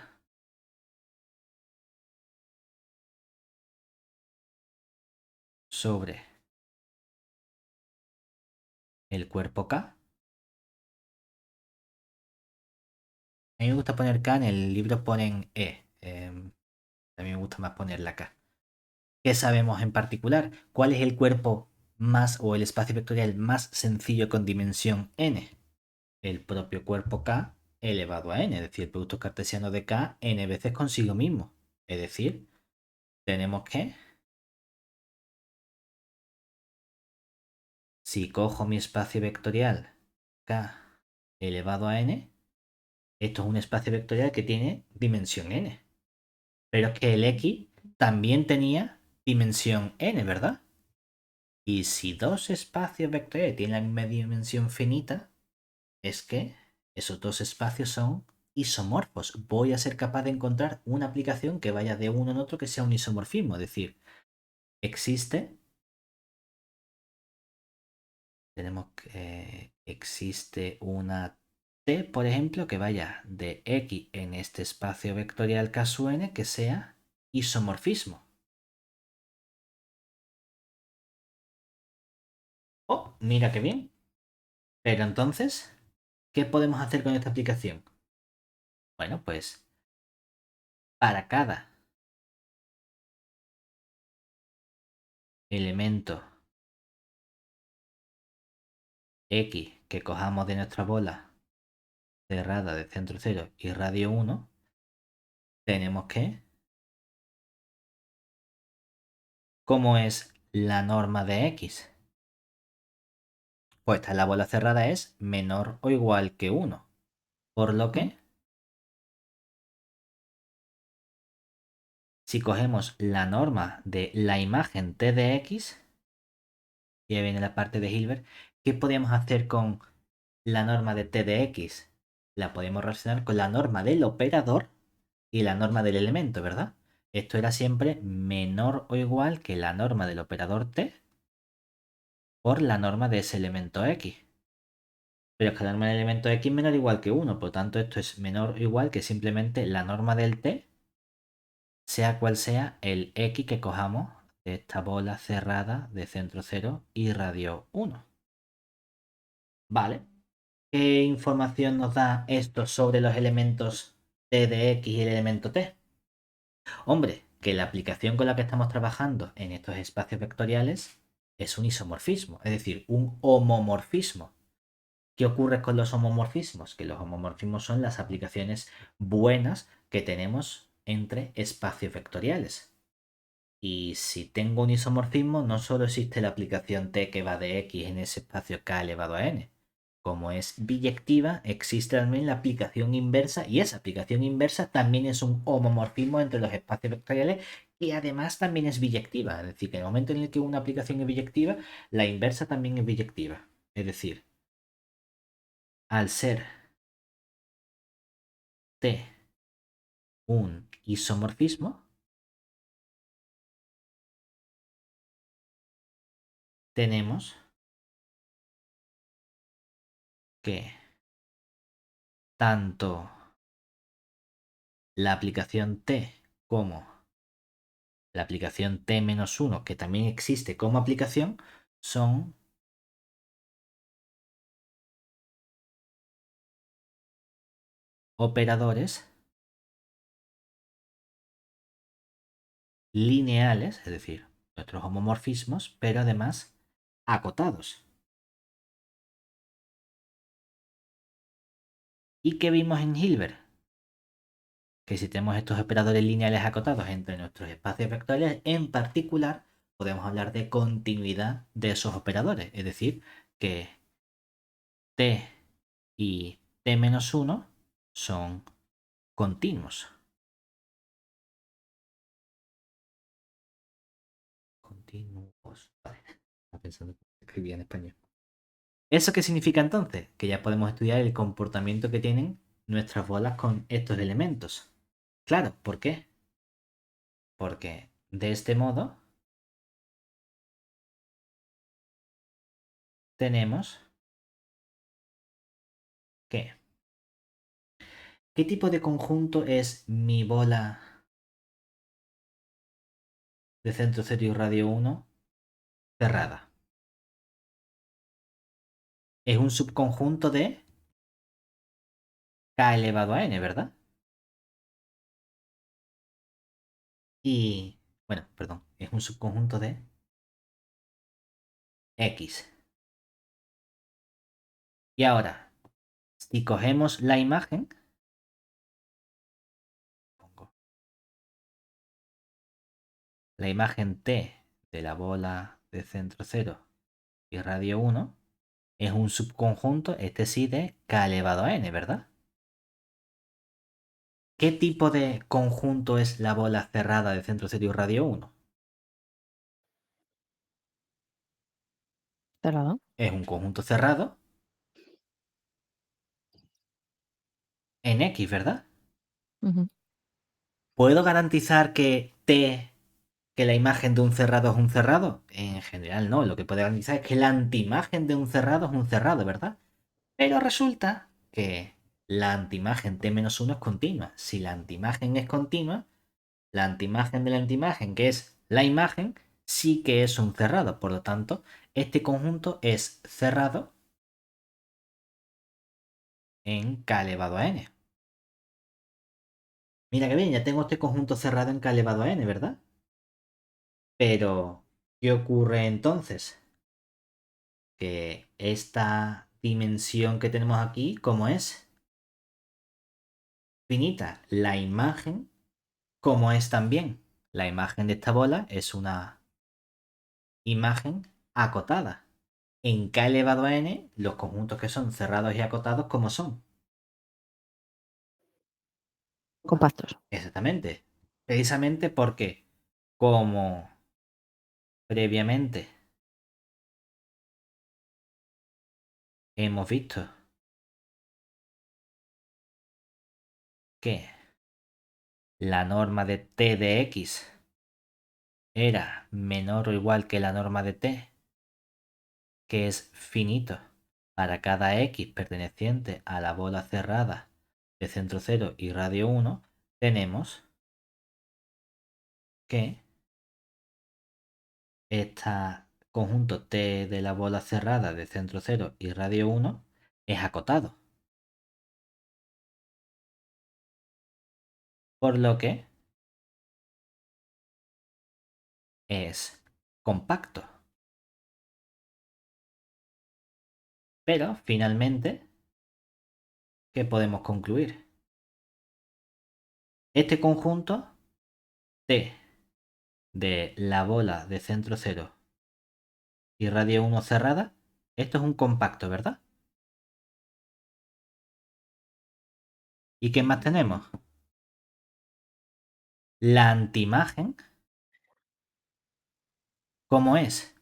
sobre el cuerpo K. A mí me gusta poner K, en el libro ponen E. A mí me gusta más poner la K. ¿Qué sabemos en particular? ¿Cuál es el cuerpo más o el espacio vectorial más sencillo con dimensión n? El propio cuerpo K elevado a n, es decir, el producto cartesiano de K n veces consigo mismo. Es decir, tenemos que, si cojo mi espacio vectorial K elevado a n, esto es un espacio vectorial que tiene dimensión n. Pero es que el X también tenía dimensión n, ¿verdad? Y si dos espacios vectoriales tienen la misma dimensión finita, es que esos dos espacios son isomorfos. Voy a ser capaz de encontrar una aplicación que vaya de uno en otro que sea un isomorfismo. Es decir, existe, existe una T, por ejemplo, que vaya de X en este espacio vectorial K sub n que sea isomorfismo. Oh, mira qué bien. Pero entonces, ¿qué podemos hacer con esta aplicación? Bueno, pues para cada elemento X que cojamos de nuestra bola cerrada de centro 0 y radio 1, tenemos que, ¿cómo es la norma de X? Pues esta la bola cerrada es menor o igual que 1. Por lo Mm. que, si cogemos la norma de la imagen T de X, y ahí viene la parte de Hilbert, ¿qué podemos hacer con la norma de T de X? La podemos relacionar con la norma del operador y la norma del elemento, ¿verdad? Esto era siempre menor o igual que la norma del operador T por la norma de ese elemento X. Pero es que la norma del elemento x es menor o igual que 1, por lo tanto esto es menor o igual que simplemente la norma del t, sea cual sea el x que cojamos de esta bola cerrada de centro 0 y radio 1. Vale. ¿Qué información nos da esto sobre los elementos t de x y el elemento t? Hombre, que la aplicación con la que estamos trabajando en estos espacios vectoriales es un isomorfismo, es decir, un homomorfismo. ¿Qué ocurre con los homomorfismos? Que los homomorfismos son las aplicaciones buenas que tenemos entre espacios vectoriales. Y si tengo un isomorfismo, no solo existe la aplicación t que va de x en ese espacio k elevado a n. Como es biyectiva, existe también la aplicación inversa y esa aplicación inversa también es un homomorfismo entre los espacios vectoriales y además también es biyectiva. Es decir, que en el momento en el que una aplicación es biyectiva, la inversa también es biyectiva. Es decir, al ser t un isomorfismo, tenemos que tanto la aplicación t como la aplicación t-1, que también existe como aplicación, son operadores lineales, es decir, nuestros homomorfismos, pero además acotados. ¿Y qué vimos en Hilbert? Que si tenemos estos operadores lineales acotados entre nuestros espacios vectoriales, en particular, podemos hablar de continuidad de esos operadores, es decir, que t y t-1 son continuos. Continuos. Vale, estaba pensando que escribía en español. ¿Eso qué significa entonces? Que ya podemos estudiar el comportamiento que tienen nuestras bolas con estos elementos. Claro, ¿por qué? Porque de este modo tenemos que ¿qué tipo de conjunto es mi bola de centro 0 y radio 1 cerrada? Es un subconjunto de k elevado a n, ¿verdad? Y, bueno, perdón, es un subconjunto de x. Y ahora, si cogemos la imagen, pongo la imagen t de la bola de centro 0 y radio 1, es un subconjunto, este sí, de k elevado a n, ¿verdad? ¿Qué tipo de conjunto es la bola cerrada de centro 0 y radio 1? Cerrado. Es un conjunto cerrado en X, ¿verdad? Ujú. ¿Puedo garantizar que T, que la imagen de un cerrado es un cerrado? En general no, lo que puedo garantizar es que la antiimagen de un cerrado es un cerrado, ¿verdad? Pero resulta que la antiimagen T-1 es continua. Si la antiimagen es continua, la antiimagen de la antiimagen, que es la imagen, sí que es un cerrado. Por lo tanto, este conjunto es cerrado en k elevado a n. Mira que bien, ya tengo este conjunto cerrado en k elevado a n, ¿verdad? Pero, ¿qué ocurre entonces? Que esta dimensión que tenemos aquí, ¿cómo es? Finita. La imagen, ¿cómo es también? La imagen de esta bola es una imagen acotada. En k elevado a n, los conjuntos que son cerrados y acotados, ¿cómo son? Compactos. Exactamente. Precisamente porque, como previamente hemos visto que la norma de t de x era menor o igual que la norma de t, que es finito, para cada x perteneciente a la bola cerrada de centro 0 y radio 1, tenemos que este conjunto T de la bola cerrada de centro 0 y radio 1 es acotado. Por lo que es compacto. Pero finalmente, ¿qué podemos concluir? Este conjunto T de la bola de centro 0 y radio 1 cerrada, esto es un compacto, ¿verdad? ¿Y qué más tenemos? La antiimagen, ¿cómo es?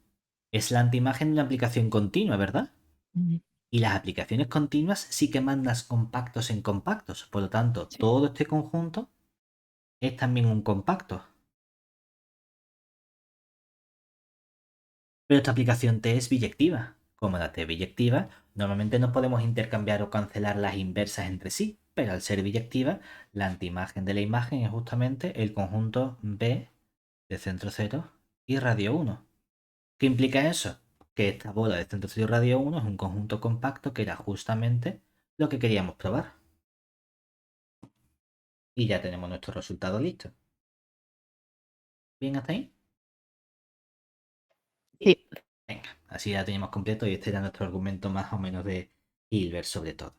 Es la antiimagen de una aplicación continua, ¿verdad? Ujú. Y las aplicaciones continuas sí que mandas compactos en compactos. Por lo tanto, Sí. todo este conjunto es también un compacto. Pero esta aplicación T es biyectiva. Como la T es biyectiva, normalmente no podemos intercambiar o cancelar las inversas entre sí, pero al ser biyectiva, la antiimagen de la imagen es justamente el conjunto B de centro 0 y radio 1. ¿Qué implica eso? Que esta bola de centro 0 y radio 1 es un conjunto compacto que era justamente lo que queríamos probar. Y ya tenemos nuestro resultado listo. ¿Bien hasta ahí? Sí. Venga, así ya tenemos completo y este era nuestro argumento más o menos de Hilbert sobre todo.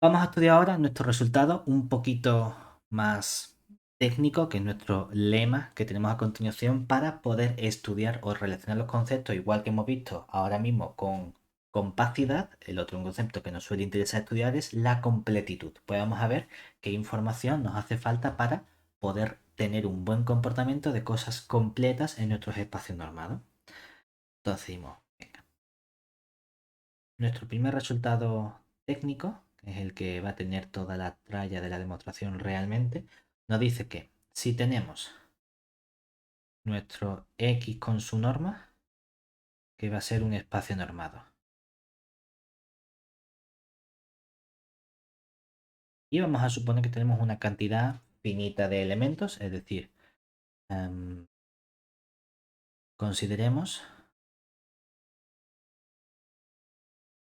Vamos a estudiar ahora nuestro resultado un poquito más técnico, que es nuestro lema que tenemos a continuación para poder estudiar o relacionar los conceptos, igual que hemos visto ahora mismo con compacidad. El otro concepto que nos suele interesar estudiar es la completitud. Pues vamos a ver qué información nos hace falta para poder tener un buen comportamiento de cosas completas en nuestros espacios normados. Entonces decimos, venga, nuestro primer resultado técnico, que es el que va a tener toda la tralla de la demostración realmente, nos dice que si tenemos nuestro X con su norma, que va a ser un espacio normado. Y vamos a suponer que tenemos una cantidad finita de elementos, es decir, consideremos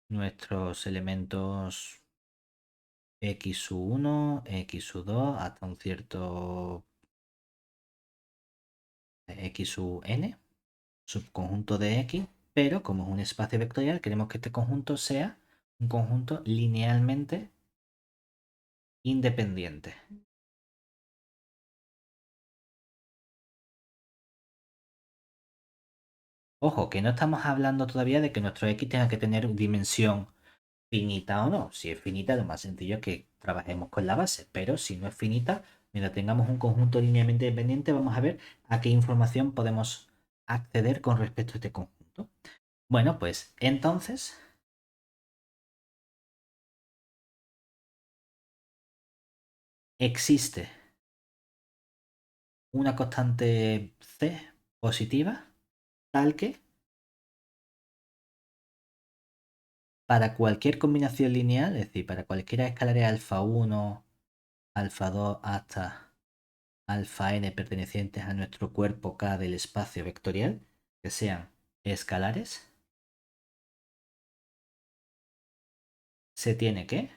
nuestros elementos x1, x2, hasta un cierto x(n), subconjunto de X, pero como es un espacio vectorial, queremos que este conjunto sea un conjunto linealmente independiente. Ojo, que no estamos hablando todavía de que nuestro X tenga que tener dimensión finita o no. Si es finita, lo más sencillo es que trabajemos con la base, pero si no es finita, mientras tengamos un conjunto linealmente independiente, vamos a ver a qué información podemos acceder con respecto a este conjunto. Bueno, pues entonces existe una constante C positiva tal que para cualquier combinación lineal, es decir, para cualquiera escalares alfa 1, alfa 2 hasta alfa n pertenecientes a nuestro cuerpo K del espacio vectorial, que sean escalares, se tiene que,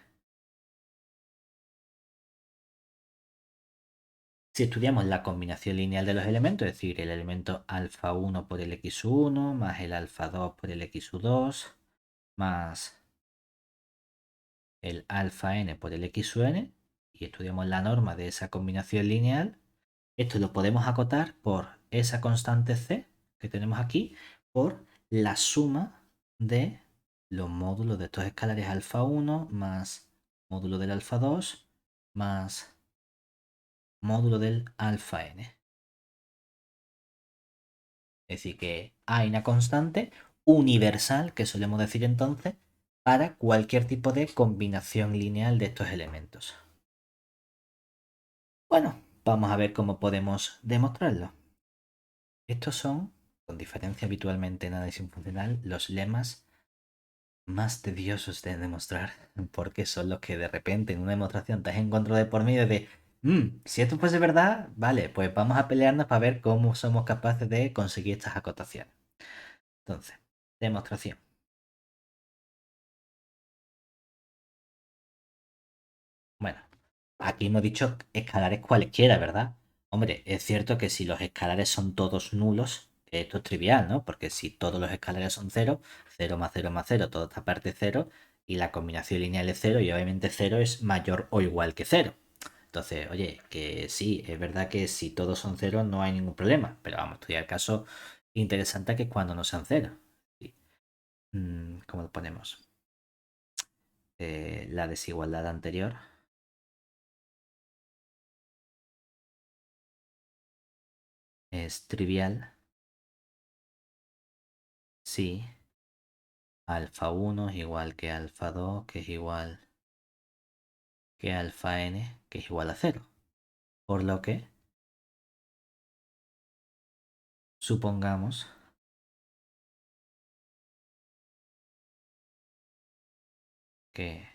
si estudiamos la combinación lineal de los elementos, es decir, el elemento alfa 1 por el x1 más el alfa 2 por el x2 más el alfa n por el xn, y estudiamos la norma de esa combinación lineal, esto lo podemos acotar por esa constante c que tenemos aquí por la suma de los módulos de estos escalares alfa 1 más módulo del alfa 2 más módulo del alfa n. Es decir, que hay una constante universal, que solemos decir entonces, para cualquier tipo de combinación lineal de estos elementos. Bueno, vamos a ver cómo podemos demostrarlo. Estos son, con diferencia habitualmente en análisis funcional, los lemas más tediosos de demostrar, porque son los que de repente en una demostración te has encontrado de por medio de, si esto fuese verdad, vale, pues vamos a pelearnos para ver cómo somos capaces de conseguir estas acotaciones. Entonces, demostración. Bueno, aquí hemos dicho escalares cualesquiera, ¿verdad? Hombre, es cierto que si los escalares son todos nulos, esto es trivial, ¿no? Porque si todos los escalares son cero, cero más cero más cero, toda esta parte es cero, y la combinación lineal es cero, y obviamente cero es mayor o igual que cero. Entonces, oye, que sí, es verdad que si todos son cero no hay ningún problema, pero vamos a estudiar el caso interesante que es cuando no sean cero. Sí. ¿Cómo lo ponemos? La desigualdad anterior es trivial si alfa 1 es igual que alfa 2, que es igual que alfa n, que es igual a cero. Por lo que supongamos que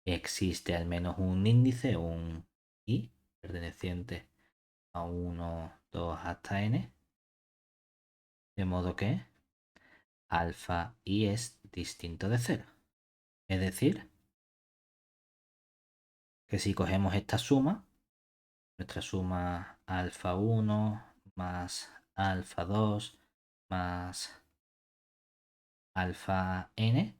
existe al menos un índice, un i, perteneciente a 1, 2 hasta n, de modo que alfa i es distinto de cero. Es decir, que si cogemos esta suma, nuestra suma alfa 1 más alfa 2 más alfa n,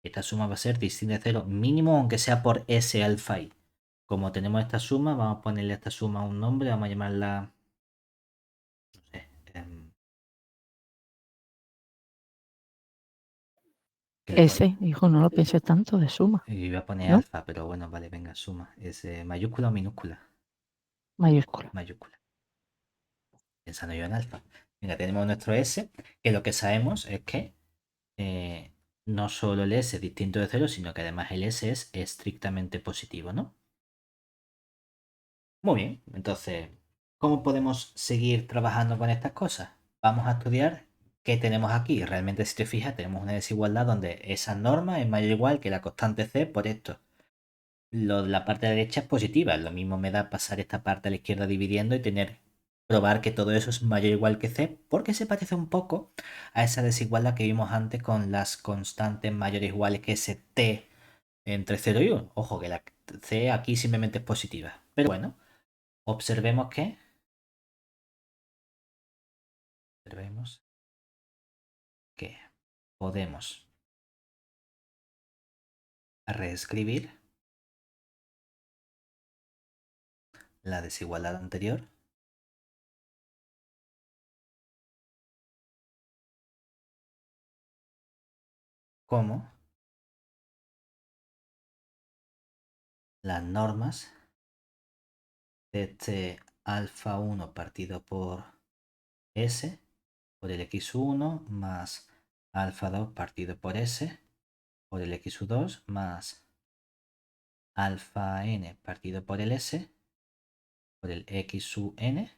esta suma va a ser distinta de cero mínimo, aunque sea por s alfa i. Como tenemos esta suma, vamos a ponerle a esta suma un nombre, vamos a llamarla, no sé, ¿qué le pone? Ese, hijo, no lo pienses tanto de suma, Iba a poner ¿no? alfa, pero bueno, vale, venga, suma. ¿Es mayúscula o minúscula? Mayúscula. Mayúscula. Pensando yo en alfa. Venga, tenemos nuestro s, que lo que sabemos es que eh, no solo el s es distinto de cero, sino que además el s es estrictamente positivo, ¿no? Muy bien, entonces, ¿cómo podemos seguir trabajando con estas cosas? Vamos a estudiar qué tenemos aquí. Realmente, si te fijas, tenemos una desigualdad donde esa norma es mayor o igual que la constante c por esto. La parte derecha es positiva, lo mismo me da pasar esta parte a la izquierda dividiendo y probar que todo eso es mayor o igual que c, porque se parece un poco a esa desigualdad que vimos antes con las constantes mayores o iguales que ese t entre 0 y 1. Ojo, que la c aquí simplemente es positiva. Pero bueno, observemos observemos que podemos reescribir la desigualdad anterior como las normas de este alfa 1 partido por s por el x1 más alfa 2 partido por s por el x2 más alfa n partido por el s por el x sub n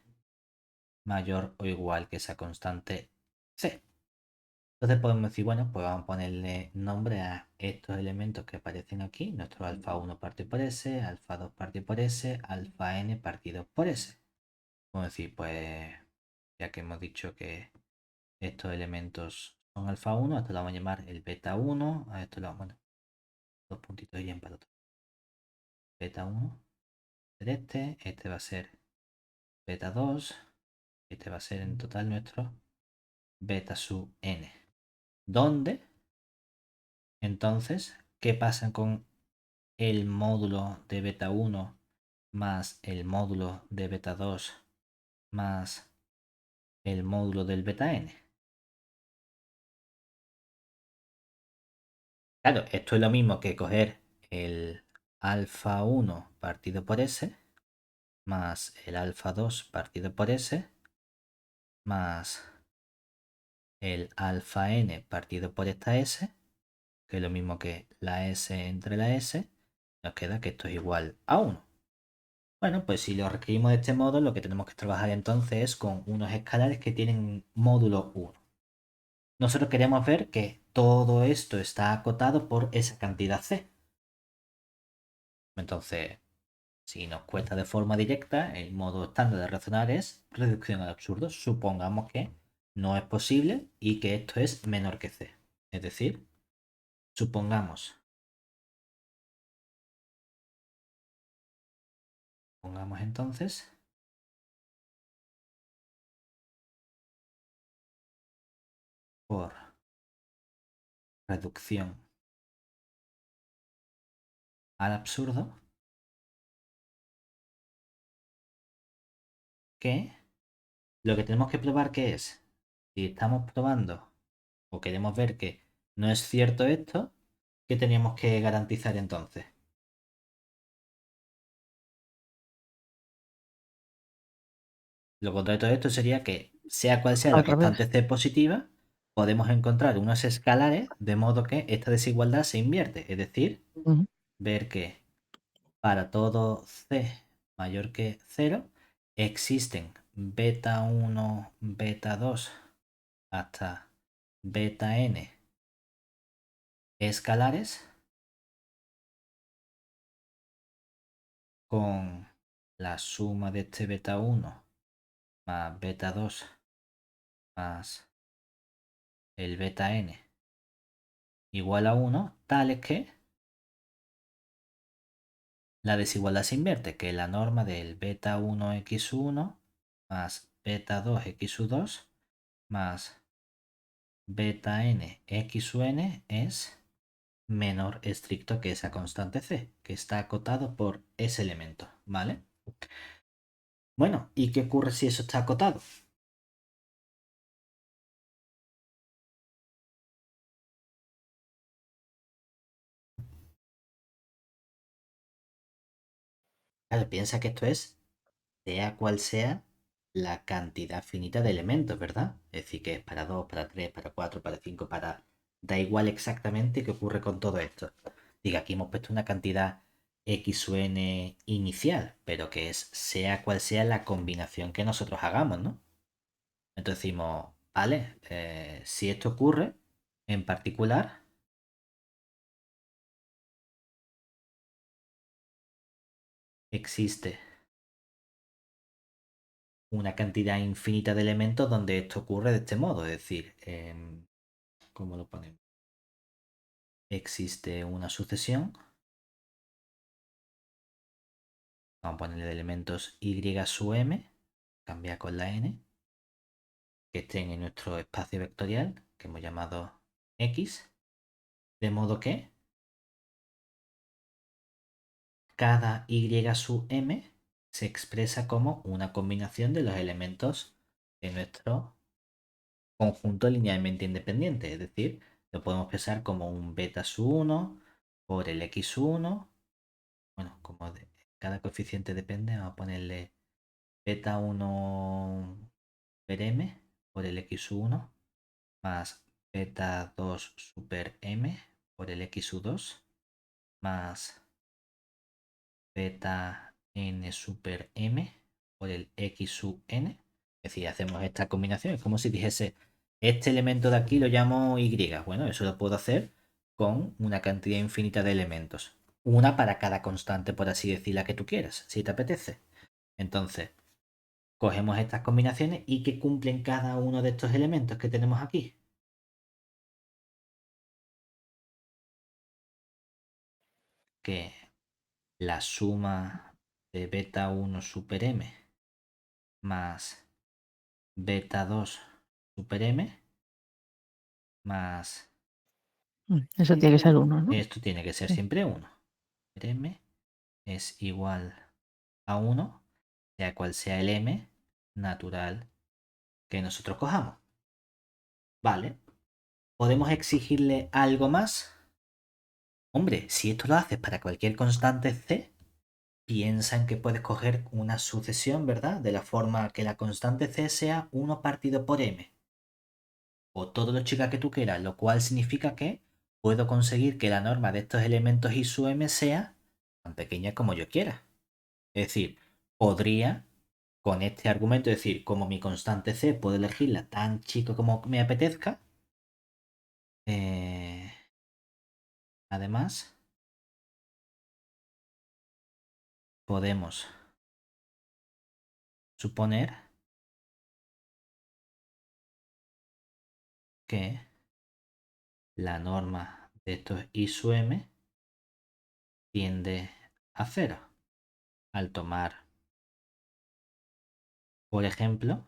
mayor o igual que esa constante c. Entonces podemos decir, bueno, pues vamos a ponerle nombre a estos elementos que aparecen aquí. Nuestro alfa 1 partido por s, alfa 2 partido por s, alfa n partido por s. Vamos a decir, pues ya que hemos dicho que estos elementos son alfa 1, a esto lo vamos a llamar el beta 1, a esto lo vamos, bueno, dos puntitos y en para el otro. Beta 1 de este va a ser beta 2, este va a ser en total nuestro beta sub n. ¿Dónde? Entonces, ¿qué pasa con el módulo de beta 1 más el módulo de beta 2 más el módulo del beta n? Claro, esto es lo mismo que coger el alfa 1 partido por s más el alfa 2 partido por s más el alfa n partido por esta s, que es lo mismo que la s entre la s, nos queda que esto es igual a 1. Bueno, pues si lo reescribimos de este modo, lo que tenemos que trabajar entonces es con unos escalares que tienen módulo 1. Nosotros queremos ver que todo esto está acotado por esa cantidad C. Entonces, si nos cuesta de forma directa, el modo estándar de razonar es reducción al absurdo. Supongamos que no es posible y que esto es menor que C. Es decir, supongamos entonces por reducción al absurdo que lo que tenemos que probar que es, si estamos probando o queremos ver que no es cierto esto, ¿qué teníamos que garantizar entonces? Lo contrario de todo esto sería que, sea cual sea la Al revés. constante C positiva, podemos encontrar unos escalares de modo que esta desigualdad se invierte. Es decir, Ujú. ver que para todo C mayor que 0 existen beta 1, beta 2 hasta beta n escalares con la suma de este beta 1 más beta 2 más el beta n igual a 1, tales que la desigualdad se invierte, que la norma del beta 1 x1 más beta 2 x2 más beta n xn es menor estricto que esa constante c, que está acotado por ese elemento, ¿vale? Bueno, ¿y qué ocurre si eso está acotado? Claro, piensa que esto es, sea cual sea la cantidad finita de elementos, ¿verdad? Es decir, que es para 2, para 3, para 4, para 5, para... Da igual exactamente qué ocurre con todo esto. Diga, aquí hemos puesto una cantidad x o n inicial, pero que es sea cual sea la combinación que nosotros hagamos, ¿no? Entonces decimos, vale, si esto ocurre, en particular, existe una cantidad infinita de elementos donde esto ocurre de este modo. Es decir, ¿cómo lo ponemos? Existe una sucesión. Vamos a ponerle de elementos y sub m, cambiar con la n, que estén en nuestro espacio vectorial, que hemos llamado x, de modo que cada y sub m se expresa como una combinación de los elementos de nuestro conjunto linealmente independiente. Es decir, lo podemos expresar como un beta sub 1 por el x1. Bueno, como de cada coeficiente depende, vamos a ponerle beta 1 per m por el x1 más beta 2 super m por el x2 más beta n super m por el x sub n. Es decir, hacemos esta combinación. Es como si dijese, este elemento de aquí lo llamo y. Bueno, eso lo puedo hacer con una cantidad infinita de elementos. Una para cada constante, por así decir, la que tú quieras, si te apetece. Entonces, cogemos estas combinaciones y que cumplen cada uno de estos elementos que tenemos aquí. Que la suma de beta 1 super m más beta 2 super m más Eso tiene que ser uno, ¿no? esto tiene que ser Sí. siempre 1. m es igual a 1, sea cual sea el m natural que nosotros cojamos. Vale. ¿Podemos exigirle algo más? Hombre, si esto lo haces para cualquier constante c, piensa en que puedes coger una sucesión, ¿verdad? De la forma que la constante c sea 1 partido por m. O todo lo chica que tú quieras, lo cual significa que puedo conseguir que la norma de estos elementos y su m sea tan pequeña como yo quiera. Es decir, podría con este argumento decir, como mi constante c puedo elegirla tan chico como me apetezca, Además, podemos suponer que la norma de estos I sub m tiende a cero al tomar, por ejemplo,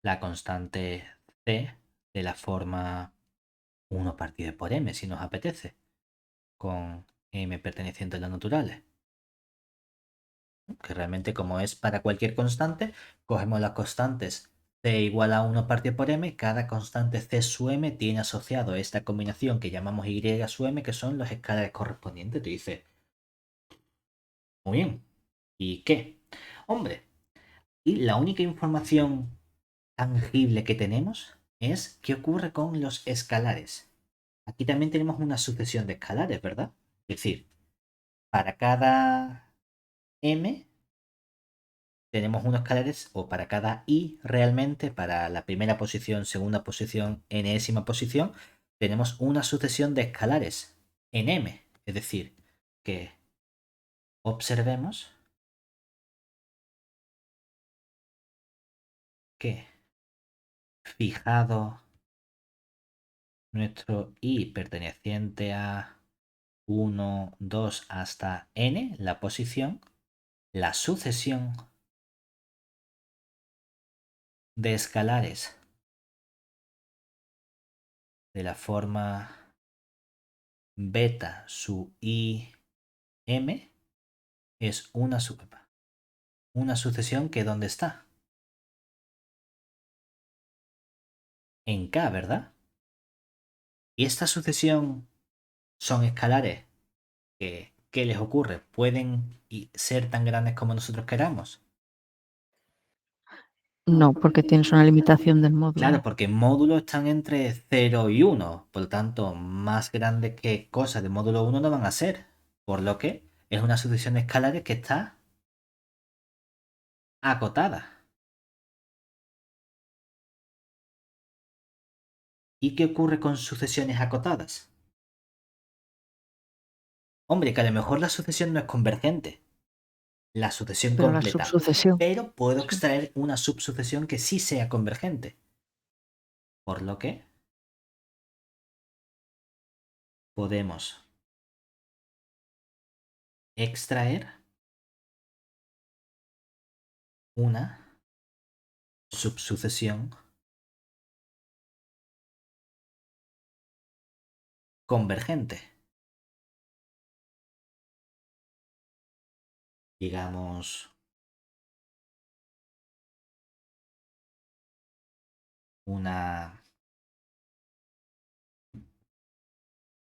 la constante c de la forma 1 partido por m, si nos apetece, con m perteneciente a las naturales. Que realmente, como es para cualquier constante, cogemos las constantes c igual a 1 partido por m. Cada constante c sub m tiene asociado esta combinación que llamamos y sub m, que son los escalares correspondientes. Tú dices, muy bien, ¿y qué? Hombre, y la única información tangible que tenemos es qué ocurre con los escalares. Aquí también tenemos una sucesión de escalares, ¿verdad? Es decir, para cada m tenemos unos escalares, o para cada i realmente, para la primera posición, segunda posición, enésima posición, tenemos una sucesión de escalares en m. Es decir, que observemos que fijado nuestro i perteneciente a 1, 2 hasta n, la posición, la sucesión de escalares de la forma beta sub i m es una sucesión que ¿dónde está? En K, ¿verdad? Y esta sucesión son escalares que, ¿qué les ocurre? ¿Pueden ser tan grandes como nosotros queramos? No, porque tienes una limitación del módulo. Claro, porque módulos están entre 0 y 1, por lo tanto, más grandes que cosas de módulo 1 no van a ser, por lo que es una sucesión de escalares que está acotada. ¿Y qué ocurre con sucesiones acotadas? Hombre, que a lo mejor la sucesión no es convergente, la sucesión Pero la completa, subsucesión. pero puedo Sí. extraer una subsucesión que sí sea convergente. Por lo que podemos extraer una subsucesión convergente. Digamos una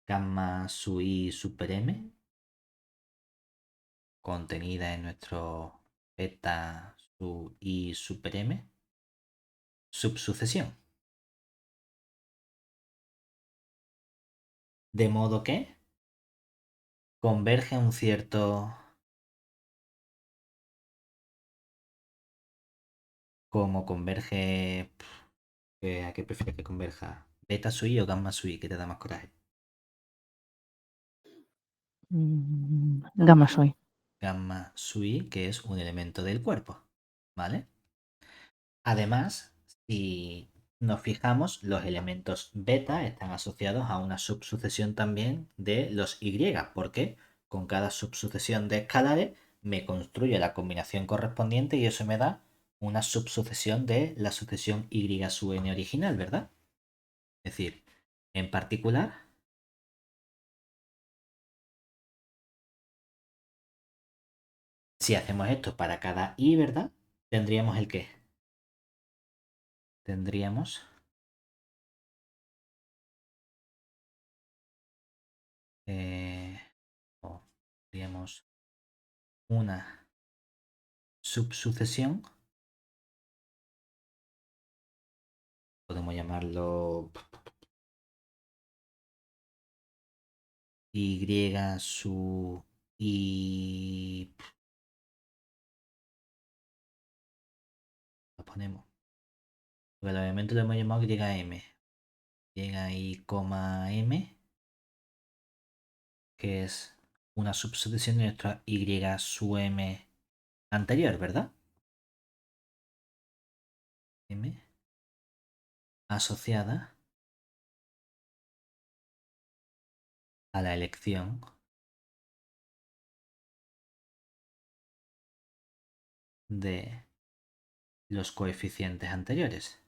gamma sub i super m contenida en nuestro beta sub i super m subsucesión. De modo que converge un cierto... Como converge... ¿A qué prefieres que converja? ¿Beta sub i o gamma sub i? ¿Qué te da más coraje? Gamma soy. Gamma sub i, que es un elemento del cuerpo. ¿Vale? Además, si nos fijamos, los elementos beta están asociados a una subsucesión también de los y, porque con cada subsucesión de escalares me construye la combinación correspondiente y eso me da una subsucesión de la sucesión y sub n original, ¿verdad? Es decir, en particular, si hacemos esto para cada i, ¿verdad? Tendríamos el qué? Tendríamos tendríamos una subsucesión, podemos llamarlo y sub y lo ponemos, porque el elemento lo hemos llamado ym, y, m, que es una subsucesión de nuestra y sub m anterior, ¿verdad? M asociada a la elección de los coeficientes anteriores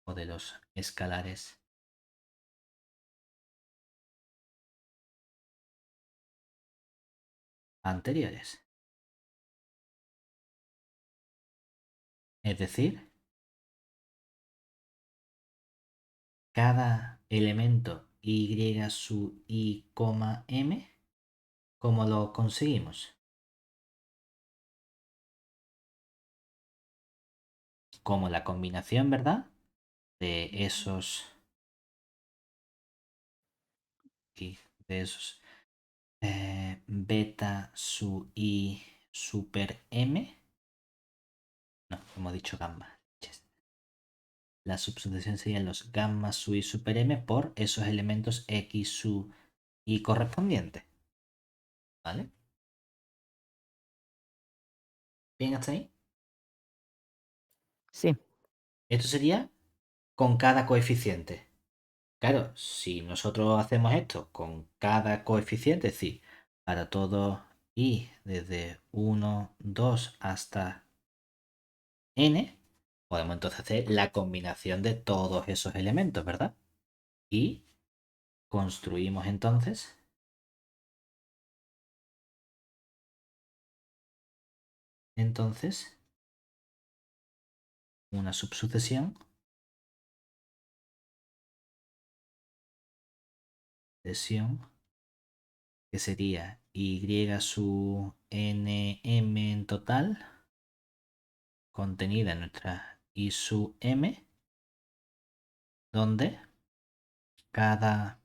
o de los escalares anteriores. Es decir, cada elemento y sub i, m, ¿cómo lo conseguimos? Como la combinación, ¿verdad? De esos de esos beta sub i super m. No, hemos dicho gamma. La subsucesión serían los gamma sub i super m por esos elementos x sub i correspondientes. ¿Vale? ¿Bien hasta ahí? Sí. Esto sería con cada coeficiente. Claro, si nosotros hacemos esto con cada coeficiente, es decir, para todo i desde 1, 2 hasta n, podemos entonces hacer la combinación de todos esos elementos, ¿verdad? Y construimos entonces una subsucesión que sería y sub nm en total contenida en nuestra i sub m, donde cada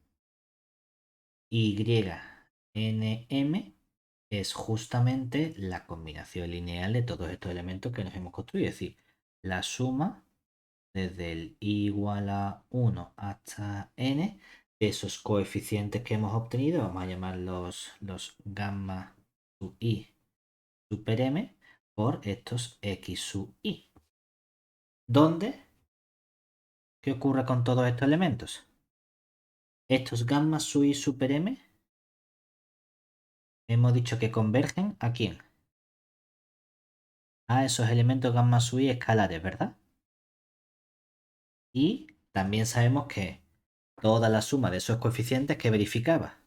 YNM es justamente la combinación lineal de todos estos elementos que nos hemos construido. Es decir, la suma desde el i igual a 1 hasta n de esos coeficientes que hemos obtenido. Vamos a llamarlos los gamma sub i super m por estos x sub i. ¿Dónde? ¿Qué ocurre con todos estos elementos? Estos gamma sub i super m hemos dicho que convergen ¿a quién? A esos elementos gamma sub i escalares, ¿verdad? Y también sabemos que toda la suma de esos coeficientes que verificaba,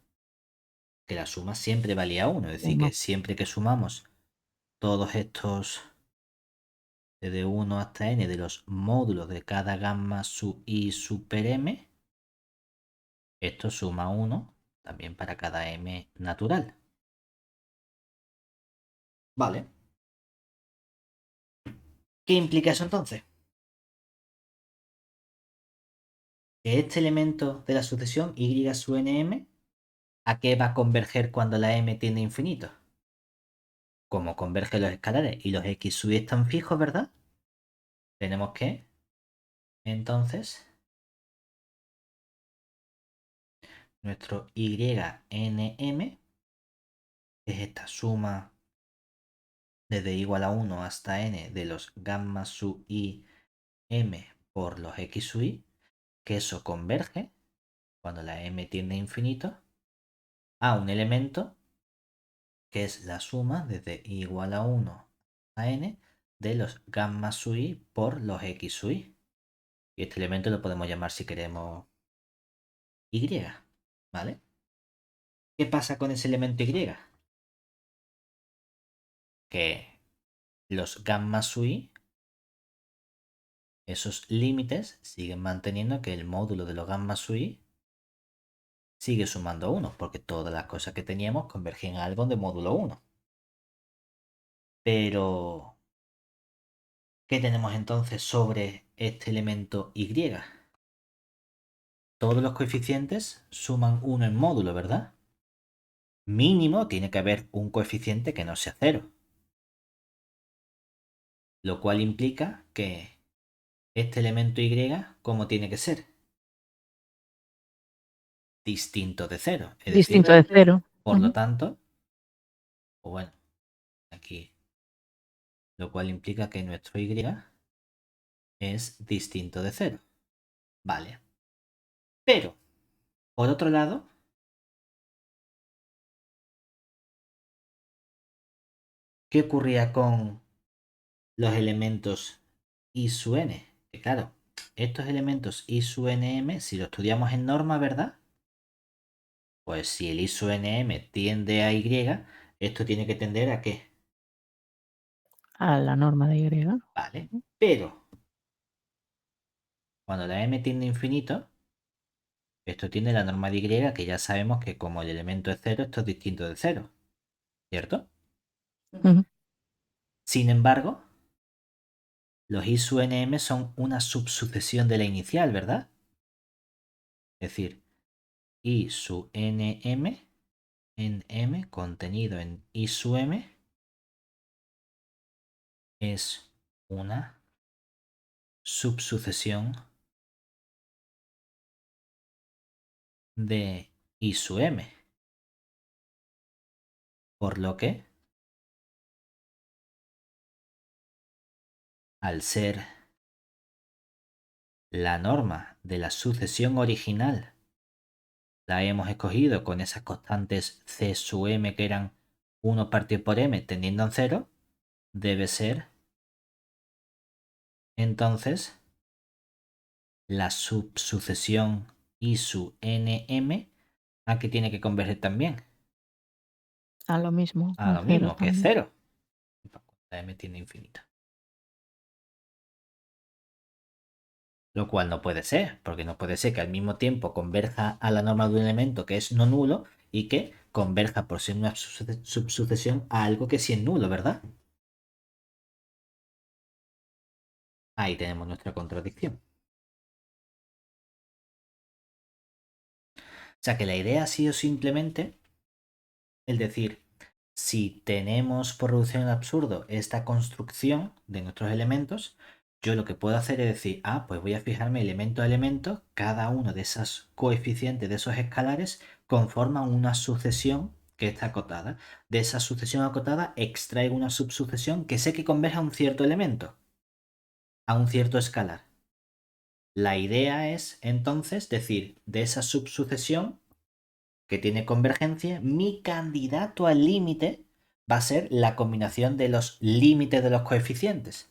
que la suma siempre valía 1, es decir, que 1. siempre que sumamos todos estos desde 1 hasta n de los módulos de cada gamma sub i super m, esto suma 1 también para cada m natural. Vale. ¿Qué implica eso entonces? Que este elemento de la sucesión y sub nm, ¿a qué va a converger cuando la m tiene infinito? Como convergen los escalares y los x sub i están fijos, ¿verdad? Tenemos que, entonces, nuestro YNM es esta suma desde igual a 1 hasta n de los gamma sub i m por los x sub i, que eso converge cuando la m tiende a infinito a un elemento que es la suma desde igual a 1 a n de los gamma sub i por los x sub i. Y este elemento lo podemos llamar si queremos y, ¿vale? ¿Qué pasa con ese elemento y? Que los gamma sui, esos límites, siguen manteniendo que el módulo de los gamma sui sigue sumando 1, porque todas las cosas que teníamos convergen a algo de módulo 1. Pero, ¿qué tenemos entonces sobre este elemento y? Todos los coeficientes suman 1 en módulo, ¿verdad? Mínimo tiene que haber un coeficiente que no sea 0. Lo cual implica que este elemento y, ¿cómo tiene que ser? distinto de 0. Es Distinto decir, de 0. por lo tanto, pues bueno, aquí, lo cual implica que nuestro y es distinto de 0. Vale. Pero, por otro lado, ¿qué ocurría con los elementos I sub n? Que claro, estos elementos I sub nm, si lo estudiamos en norma, ¿verdad? Pues si el I sub nm tiende a y, esto tiene que tender ¿a qué? A la norma de Y. Vale. Pero, cuando la m tiende a infinito, esto tiene la norma de y, que ya sabemos que como el elemento es 0, esto es distinto de 0. ¿Cierto? Sin embargo, los I sub nm son una subsucesión de la inicial, ¿verdad? Es decir, I sub nm en m contenido en I sub m es una subsucesión de I sub m. Por lo que, al ser la norma de la sucesión original, la hemos escogido con esas constantes c sub m que eran 1 partido por m tendiendo a 0, debe ser entonces la subsucesión I sub nm a que tiene que converger también. A lo mismo, A lo 0 mismo, que es también. 0. La m tiene infinita. Lo cual no puede ser, porque no puede ser que al mismo tiempo converja a la norma de un elemento que es no nulo y que converja por ser una subsucesión a algo que sí es nulo, ¿verdad? Ahí tenemos nuestra contradicción. O sea que la idea ha sido simplemente el decir, si tenemos por reducción al absurdo esta construcción de nuestros elementos, yo lo que puedo hacer es decir, pues voy a fijarme elemento a elemento, cada uno de esos coeficientes, de esos escalares, conforma una sucesión que está acotada. De esa sucesión acotada extraigo una subsucesión que sé que converge a un cierto elemento, a un cierto escalar. La idea es entonces decir, de esa subsucesión que tiene convergencia, mi candidato al límite va a ser la combinación de los límites de los coeficientes.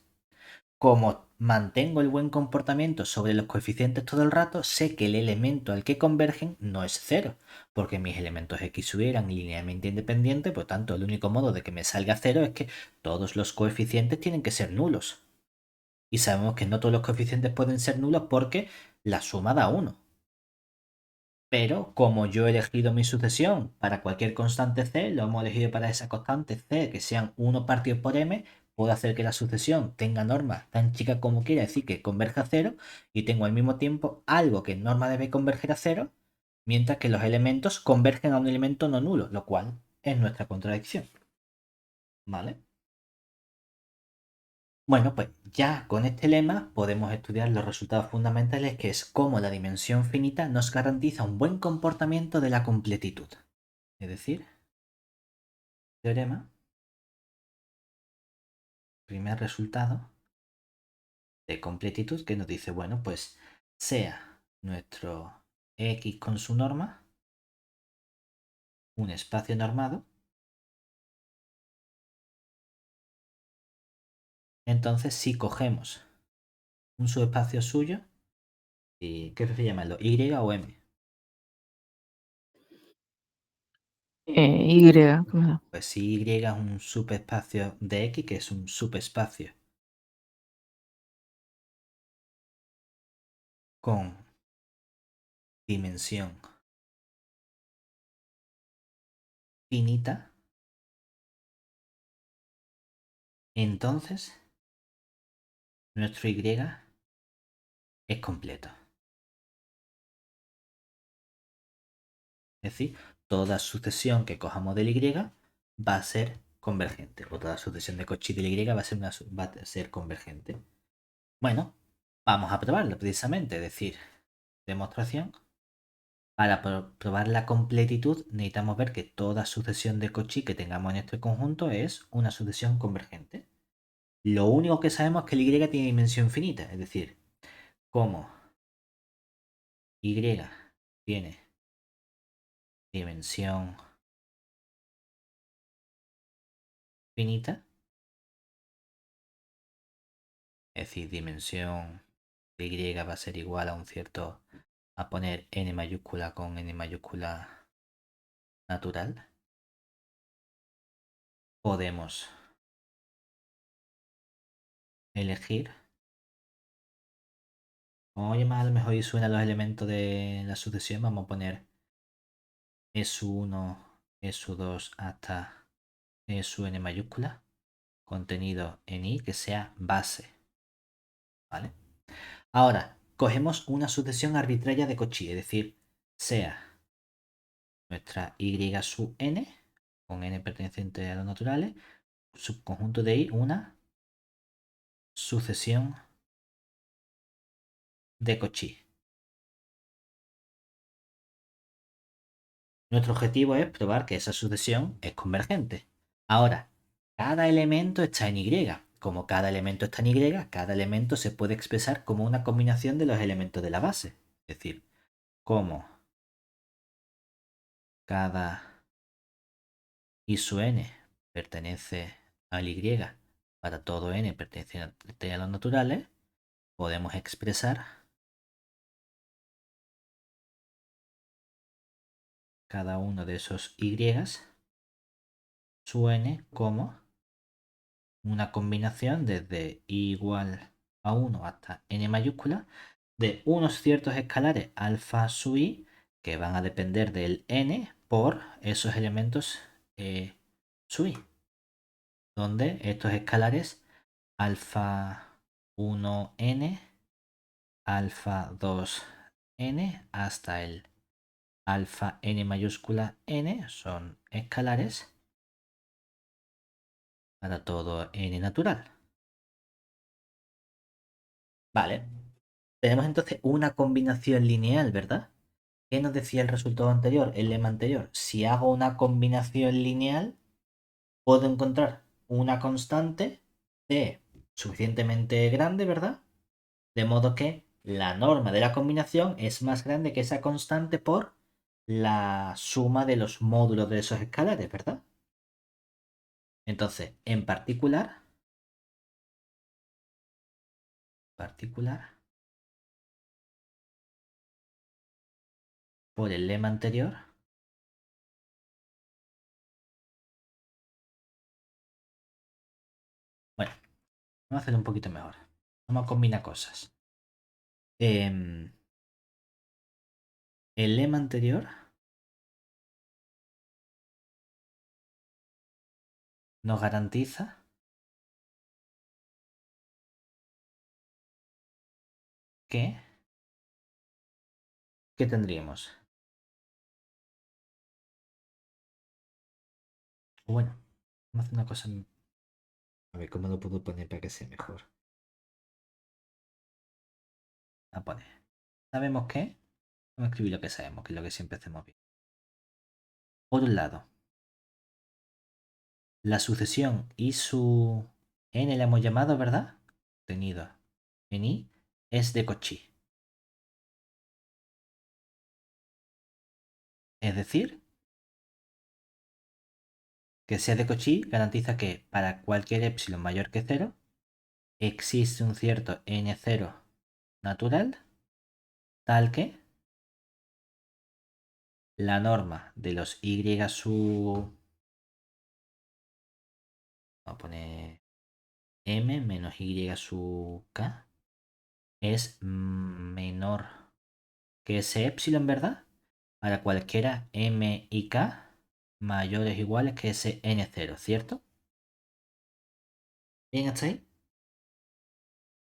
Como mantengo el buen comportamiento sobre los coeficientes todo el rato, sé que el elemento al que convergen no es 0, porque mis elementos x eran linealmente independientes, por tanto el único modo de que me salga 0 es que todos los coeficientes tienen que ser nulos. Y sabemos que no todos los coeficientes pueden ser nulos porque la suma da 1. Pero como yo he elegido mi sucesión para cualquier constante c, lo hemos elegido para esa constante c que sean 1 partido por m, puedo hacer que la sucesión tenga norma tan chica como quiera, es decir, que converja a 0, y tengo al mismo tiempo algo que en norma debe converger a 0, mientras que los elementos convergen a un elemento no nulo, lo cual es nuestra contradicción. ¿Vale? Bueno, pues ya con este lema podemos estudiar los resultados fundamentales, que es cómo la dimensión finita nos garantiza un buen comportamiento de la completitud. Es decir, teorema, primer resultado de completitud que nos dice, bueno, pues sea nuestro X con su norma un espacio normado, entonces si cogemos un subespacio suyo, ¿y qué prefiere llamarlo? ¿Y o M? Y, claro. Pues si Y es un subespacio de X, que es un subespacio con dimensión finita, entonces nuestro Y es completo. Es decir, toda sucesión que cojamos del Y va a ser convergente. O toda sucesión de Cauchy del Y va a ser convergente. Bueno, vamos a probarlo precisamente. Es decir, demostración. Para probar la completitud necesitamos ver que toda sucesión de Cauchy que tengamos en este conjunto es una sucesión convergente. Lo único que sabemos es que el Y tiene dimensión finita, es decir, como Y tiene dimensión finita, es decir, dimensión de Y va a ser igual a un cierto, a poner n mayúscula con n mayúscula natural, podemos elegir, como llamar a lo mejor y suena los elementos de la sucesión, vamos a poner S1, S2 hasta SN mayúscula, contenido en I que sea base, ¿vale? Ahora, cogemos una sucesión arbitraria de Cauchy, es decir, sea nuestra Y sub n, con n perteneciente a los naturales, subconjunto de I, una sucesión de Cauchy. Nuestro objetivo es probar que esa sucesión es convergente. Ahora, cada elemento está en Y. Como cada elemento está en Y, cada elemento se puede expresar como una combinación de los elementos de la base. Es decir, como cada I sub n pertenece al Y para todo n perteneciente a los naturales, podemos expresar cada uno de esos Y sub n como una combinación desde i igual a 1 hasta n mayúscula de unos ciertos escalares alfa sub i que van a depender del n por esos elementos sub i, donde estos escalares alfa 1n, alfa 2n hasta el alfa n mayúscula n son escalares para todo n natural. Vale. Tenemos entonces una combinación lineal, ¿verdad? ¿Qué nos decía el resultado anterior, el lema anterior? Si hago una combinación lineal, puedo encontrar una constante C suficientemente grande, ¿verdad? De modo que la norma de la combinación es más grande que esa constante por la suma de los módulos de esos escalares, ¿verdad? Entonces, en particular, por el lema anterior, bueno, vamos a hacerlo un poquito mejor. Vamos a combinar cosas. El lema anterior nos garantiza que, ¿qué tendríamos? Bueno, vamos a hacer una cosa. A ver cómo lo puedo poner para que sea mejor. A poner. ¿Sabemos qué? Vamos a escribir lo que sabemos, que es lo que siempre hacemos bien. Por un lado, la sucesión y su n la hemos llamado, ¿verdad? Tenido en i es de Cauchy. Es decir, que sea de Cauchy garantiza que para cualquier epsilon mayor que 0 existe un cierto n0 natural tal que la norma de los y sub, vamos a poner m menos y sub k es menor que ese epsilon, ¿verdad? Para cualquiera m y k mayores o iguales que ese n0, ¿cierto? ¿Bien hasta ahí?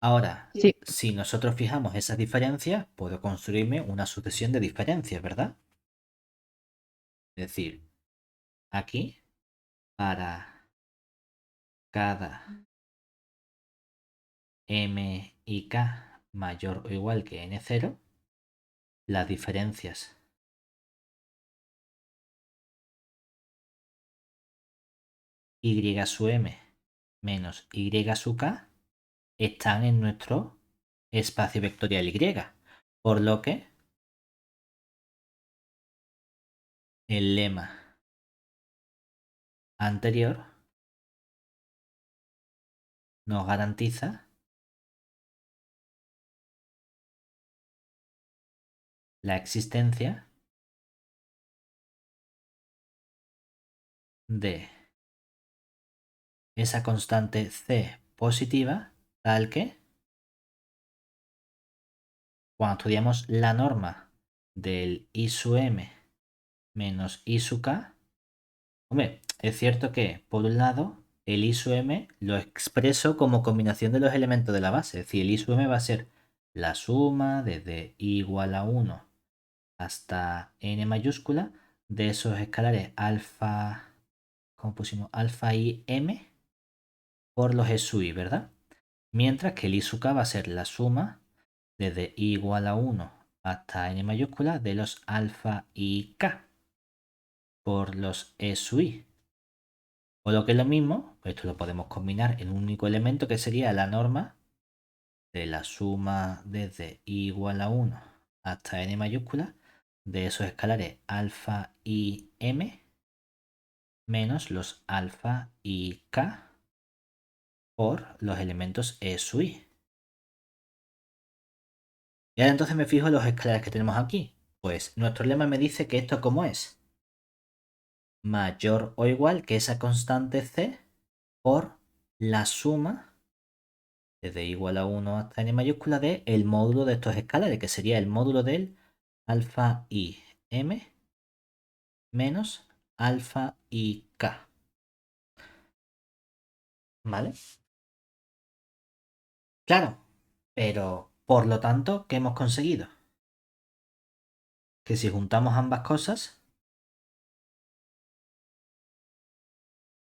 Ahora, Sí, si nosotros fijamos esas diferencias, puedo construirme una sucesión de diferencias, ¿verdad? Es decir, aquí, para cada m y k mayor o igual que n0, las diferencias y sub m menos y sub k están en nuestro espacio vectorial Y. Por lo que el lema anterior nos garantiza la existencia de esa constante C positiva tal que cuando estudiamos la norma del I sub m menos I sub k, hombre, es cierto que por un lado el I sub m lo expreso como combinación de los elementos de la base, es decir, el I sub m va a ser la suma desde i igual a 1 hasta n mayúscula de esos escalares alfa, ¿cómo pusimos? Alfa i m por los e sub i, ¿verdad? Mientras que el i sub k va a ser la suma desde i igual a 1 hasta n mayúscula de los alfa y k por los e sub i. O lo que es lo mismo, esto lo podemos combinar en un único elemento que sería la norma de la suma desde i igual a 1 hasta n mayúscula de esos escalares alfa y m menos los alfa y k por los elementos e sub i. Y ahora entonces me fijo en los escalares que tenemos aquí. Pues nuestro lema me dice que esto como es mayor o igual que esa constante c por la suma desde igual a 1 hasta n mayúscula de el módulo de estos escalares, que sería el módulo del alfa i m menos alfa i k. ¿Vale? Claro, pero por lo tanto, ¿qué hemos conseguido? Que si juntamos ambas cosas,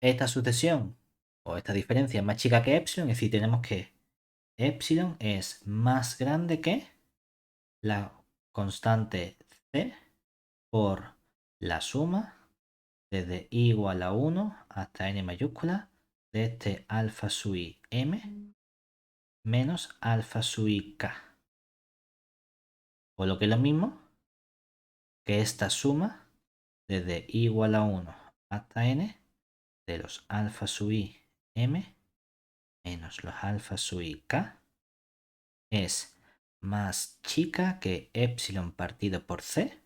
esta sucesión o esta diferencia es más chica que epsilon, es decir, tenemos que epsilon es más grande que la constante c por la suma desde i igual a 1 hasta n mayúscula de este alfa sub i m menos alfa sub i k. O lo que es lo mismo que esta suma desde i igual a 1 hasta n de los alfa sub i m menos los alfa sub i k es más chica que epsilon partido por c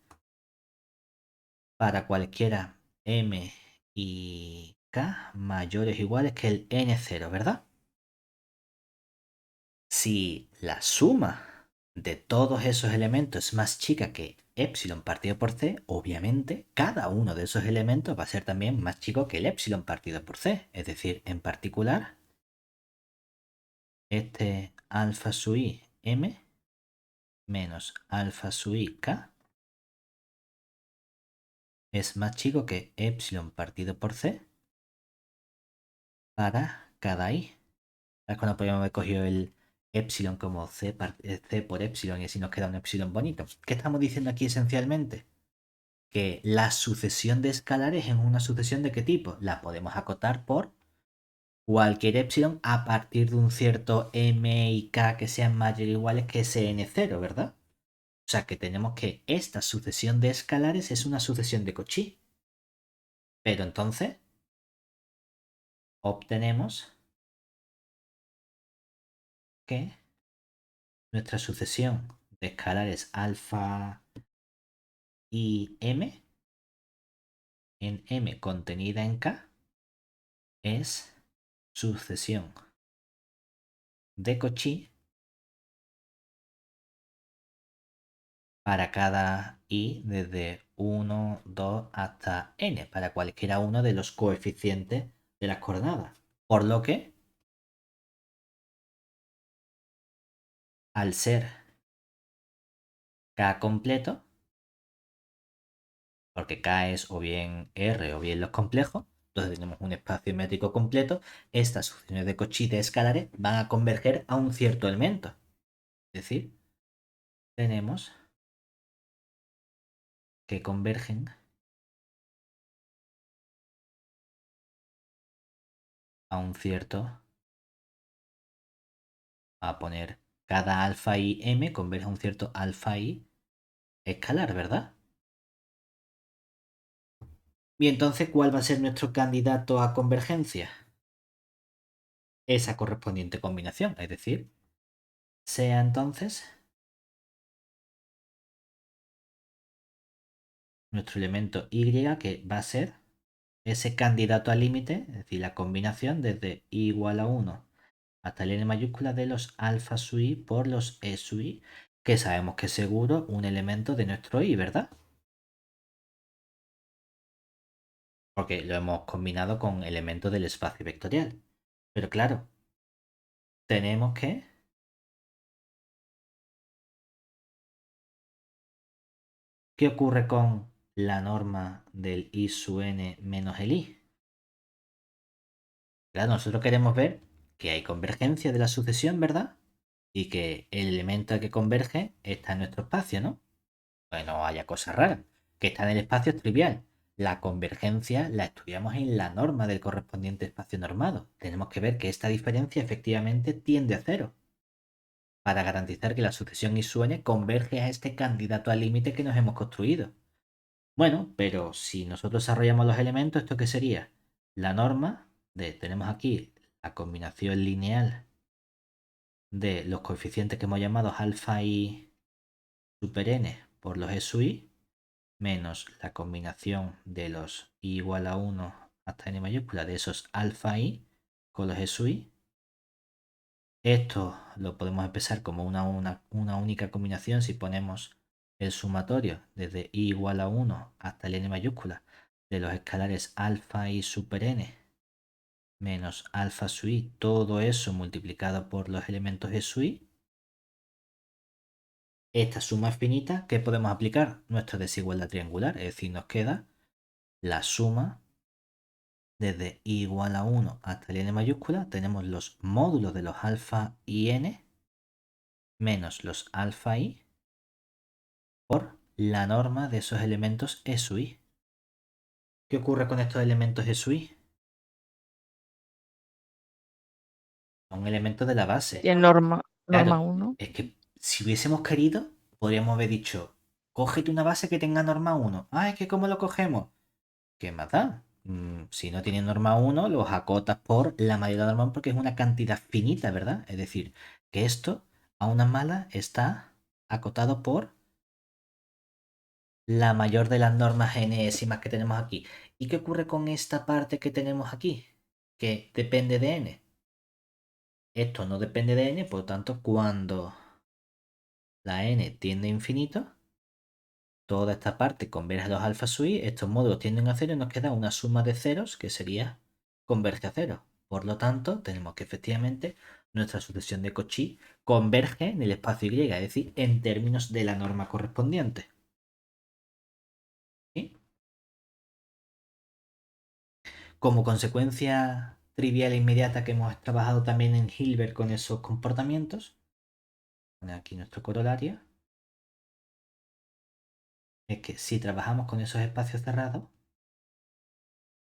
para cualquiera m y k mayores o iguales que el n0, ¿verdad? Si la suma de todos esos elementos es más chica que epsilon partido por c, obviamente cada uno de esos elementos va a ser también más chico que el epsilon partido por c. Es decir, en particular, este alfa sub i m menos alfa sub i k es más chico que epsilon partido por c para cada i. Es cuando podríamos haber cogido el epsilon como c por epsilon y así nos queda un epsilon bonito. ¿Qué estamos diciendo aquí esencialmente? Que la sucesión de escalares es una sucesión de qué tipo? La podemos acotar por cualquier epsilon a partir de un cierto m y k que sean mayores o iguales que ese n0, ¿verdad? O sea que tenemos que esta sucesión de escalares es una sucesión de Cauchy. Pero entonces obtenemos que nuestra sucesión de escalares alfa y m en m contenida en k es sucesión de Cauchy para cada i desde 1, 2 hasta n, para cualquiera uno de los coeficientes de las coordenadas. Por lo que, al ser k completo, porque k es o bien r o bien los complejos, entonces tenemos un espacio métrico completo, estas sucesiones de Cauchy de escalares van a converger a un cierto elemento. Es decir, tenemos que convergen a un cierto, a poner cada alfa y m converge a un cierto alfa y escalar, ¿verdad? Y entonces, ¿cuál va a ser nuestro candidato a convergencia? Esa correspondiente combinación, es decir, sea entonces nuestro elemento y que va a ser ese candidato al límite, es decir, la combinación desde i igual a 1 hasta el n mayúscula de los alfa sub i por los e sub i, que sabemos que es seguro un elemento de nuestro i, ¿verdad? Porque lo hemos combinado con elementos del espacio vectorial. Pero claro, tenemos que... ¿Qué ocurre con la norma del i sub n menos el i? Claro, nosotros queremos ver que hay convergencia de la sucesión, ¿verdad? Y que el elemento al que converge está en nuestro espacio, ¿no? Pues no haya cosas raras. Que está en el espacio es trivial. La convergencia la estudiamos en la norma del correspondiente espacio normado. Tenemos que ver que esta diferencia efectivamente tiende a cero para garantizar que la sucesión I sub n converge a este candidato al límite que nos hemos construido. Bueno, pero si nosotros desarrollamos los elementos, ¿esto qué sería? La norma de, tenemos aquí la combinación lineal de los coeficientes que hemos llamado alfa y super n por los e sub i menos la combinación de los i igual a 1 hasta n mayúscula de esos alfa i con los e sub i. Esto lo podemos expresar como una única combinación si ponemos el sumatorio desde i igual a 1 hasta el n mayúscula de los escalares alfa i super n menos alfa sub i, todo eso multiplicado por los elementos e sub i. Esta suma finita, ¿qué podemos aplicar? Nuestra desigualdad triangular, es decir, nos queda la suma desde i igual a 1 hasta el n mayúscula, tenemos los módulos de los alfa y n menos los alfa i por la norma de esos elementos e sub i. ¿Qué ocurre con estos elementos e sub i? Son elementos de la base. Tiene norma, Claro, norma 1. es que si hubiésemos querido, podríamos haber dicho, cógete una base que tenga norma 1. Ah, es que ¿cómo lo cogemos? ¿Qué más da? Si no tiene norma 1, los acotas por la mayoría normal porque es una cantidad finita, ¿verdad? Es decir, que esto a una mala está acotado por la mayor de las normas enésimas que tenemos aquí. ¿Y qué ocurre con esta parte que tenemos aquí? Que depende de n. Esto no depende de n, por lo tanto, cuando la n tiende a infinito, toda esta parte converge a los alfa sub i, estos módulos tienden a cero y nos queda una suma de ceros que sería converge a cero. Por lo tanto, tenemos que efectivamente nuestra sucesión de Cauchy converge en el espacio Y, es decir, en términos de la norma correspondiente. ¿Sí? Como consecuencia trivial e inmediata que hemos trabajado también en Hilbert con esos comportamientos, aquí nuestro corolario, es que si trabajamos con esos espacios cerrados,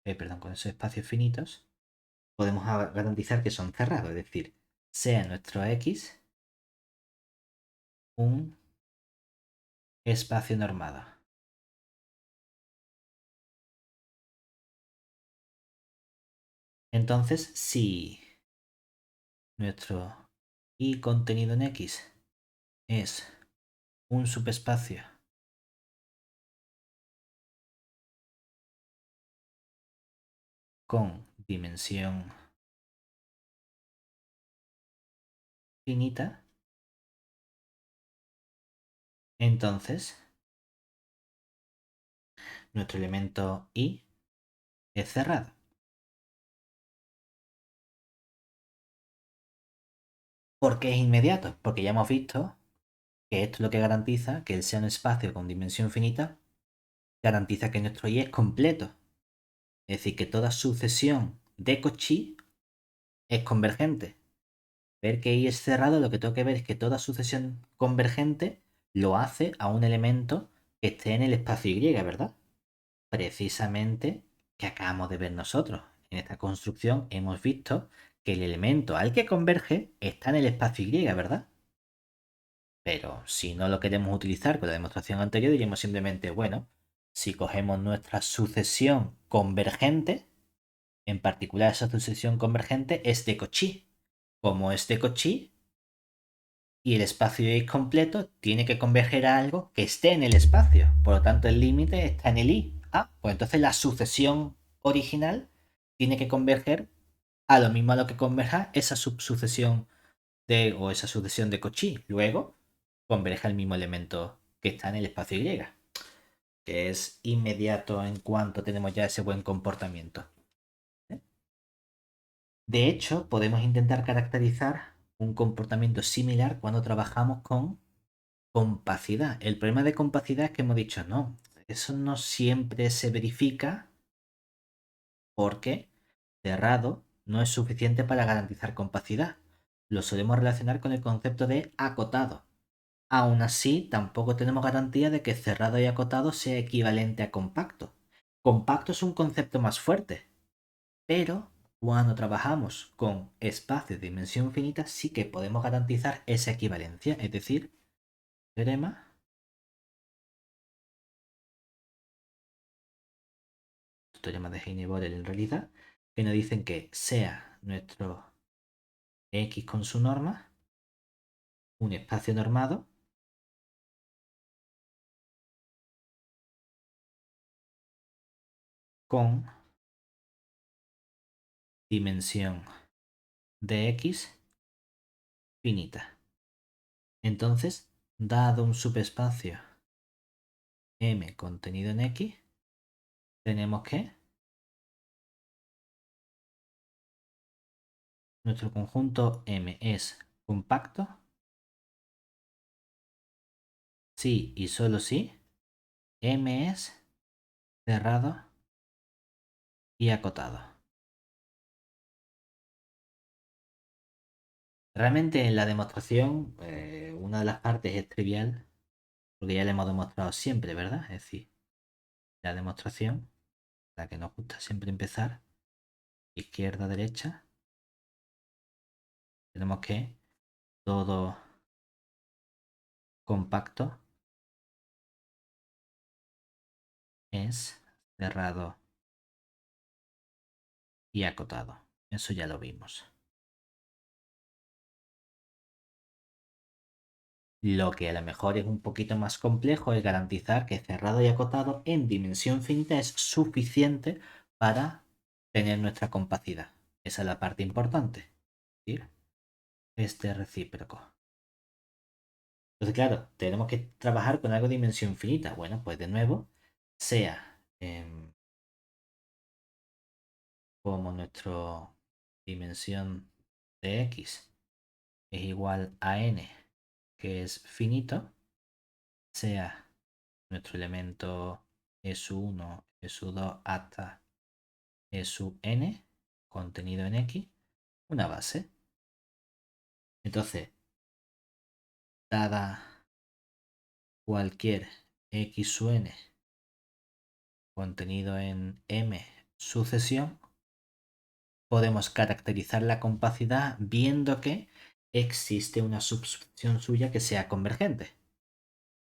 perdón, con esos espacios finitos, podemos garantizar que son cerrados, es decir, sea nuestro X un espacio normado. Entonces, si nuestro Y contenido en X es un subespacio con dimensión finita, entonces nuestro elemento Y es cerrado. ¿Por qué es inmediato? Porque ya hemos visto que esto es lo que garantiza que el sea un espacio con dimensión finita, garantiza que nuestro Y es completo. Es decir, que toda sucesión de Cauchy es convergente. Ver que Y es cerrado, lo que tengo que ver es que toda sucesión convergente lo hace a un elemento que esté en el espacio Y, ¿verdad? Precisamente que acabamos de ver nosotros. en esta construcción hemos visto que el elemento al que converge está en el espacio Y, ¿verdad? Pero si no lo queremos utilizar con la demostración anterior, diríamos simplemente, bueno, si cogemos nuestra sucesión convergente, en particular esa sucesión convergente es de Cauchy. Como es de Cauchy y el espacio Y completo, tiene que converger a algo que esté en el espacio. Por lo tanto, el límite está en el Y. Ah, pues entonces la sucesión original tiene que converger a lo mismo a lo que converja esa subsucesión o esa sucesión de Cauchy. Luego, converge al mismo elemento que está en el espacio Y, que es inmediato en cuanto tenemos ya ese buen comportamiento. De hecho, podemos intentar caracterizar un comportamiento similar cuando trabajamos con compacidad. El problema de compacidad es que hemos dicho, no, eso no siempre se verifica porque cerrado no es suficiente para garantizar compacidad. Lo solemos relacionar con el concepto de acotado. Aún así, tampoco tenemos garantía de que cerrado y acotado sea equivalente a compacto. Compacto es un concepto más fuerte, pero cuando trabajamos con espacios de dimensión finita sí que podemos garantizar esa equivalencia, es decir, teorema de Heine-Borel en realidad, que nos dicen que sea nuestro X con su norma un espacio normado con dimensión de X finita. Entonces, dado un subespacio M contenido en X, tenemos que nuestro conjunto M es compacto si y solo si M es cerrado y acotado. Realmente en la demostración, una de las partes es trivial, porque ya le hemos demostrado siempre, ¿verdad? Es decir, la demostración, la que nos gusta siempre empezar, izquierda, derecha, tenemos que todo compacto es cerrado y acotado. Eso ya lo vimos. Lo que a lo mejor es un poquito más complejo es garantizar que cerrado y acotado en dimensión finita es suficiente para tener nuestra compacidad. Esa es la parte importante. ¿Sí? Este recíproco. Entonces, claro, tenemos que trabajar con algo de dimensión finita. Bueno, pues de nuevo, sea como nuestra dimensión de x es igual a n, que es finito, sea nuestro elemento e sub 1, e sub 2 hasta e sub n, contenido en x, una base. Entonces, dada cualquier x sub n contenido en m sucesión, podemos caracterizar la compacidad viendo que existe una subsucesión suya que sea convergente.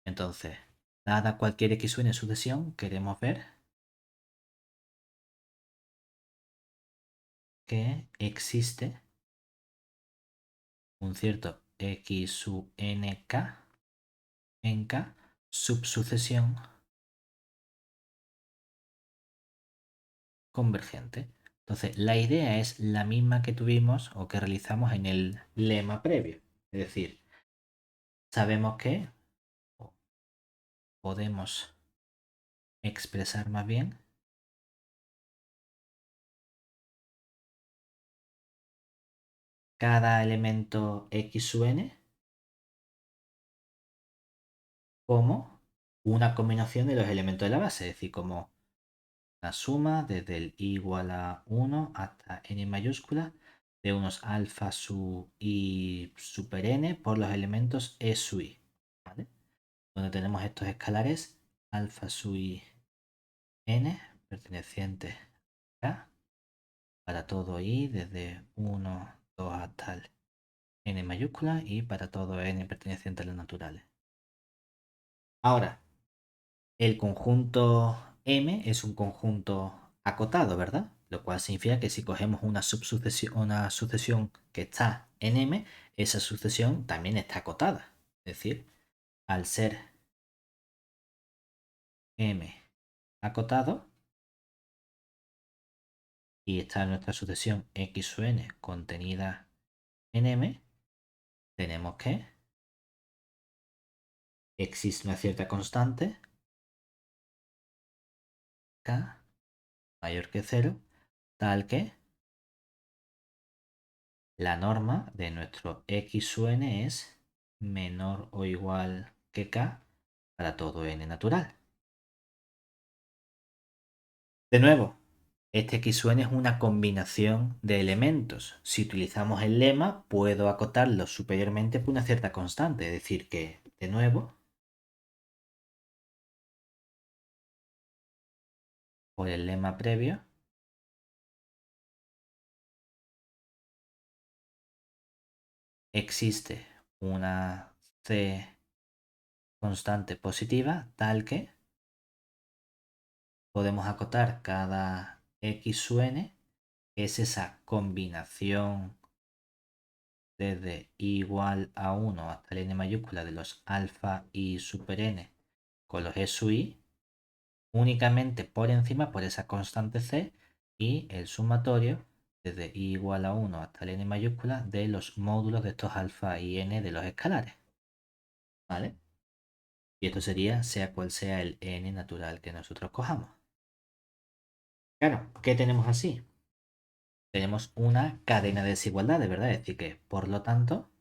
Entonces, dada cualquier x en sucesión, queremos ver que existe un cierto x sub nk en k subsucesión convergente. Entonces, la idea es la misma que tuvimos o que realizamos en el lema previo. Es decir, sabemos que podemos expresar más bien cada elemento x sub n como una combinación de los elementos de la base, es decir, como la suma desde el i igual a 1 hasta n mayúscula de unos alfa sub i super n por los elementos e sub i, ¿vale? Donde tenemos estos escalares alfa sub i n pertenecientes a para todo i desde 1, 2 hasta el n mayúscula y para todo n perteneciente a los naturales. Ahora, el conjunto M es un conjunto acotado, ¿verdad? Lo cual significa que si cogemos una sucesión que está en M, esa sucesión también está acotada. Es decir, al ser M acotado y está nuestra sucesión X sub n contenida en M, tenemos que existe una cierta constante K mayor que 0, tal que la norma de nuestro X sub n es menor o igual que K para todo n natural. De nuevo, este X sub n es una combinación de elementos. Si utilizamos el lema, puedo acotarlo superiormente por una cierta constante. Es decir, que, de nuevo, por el lema previo, existe una C constante positiva tal que podemos acotar cada X sub n, es esa combinación desde i igual a 1 hasta el n mayúscula de los alfa y super n con los e sub i, únicamente por encima por esa constante c y el sumatorio desde i igual a 1 hasta el n mayúscula de los módulos de estos alfa y n de los escalares. ¿Vale? Y esto sería sea cual sea el n natural que nosotros cojamos. Claro, ¿qué tenemos así? Tenemos una cadena de desigualdades, ¿verdad? Es decir, que por lo tanto,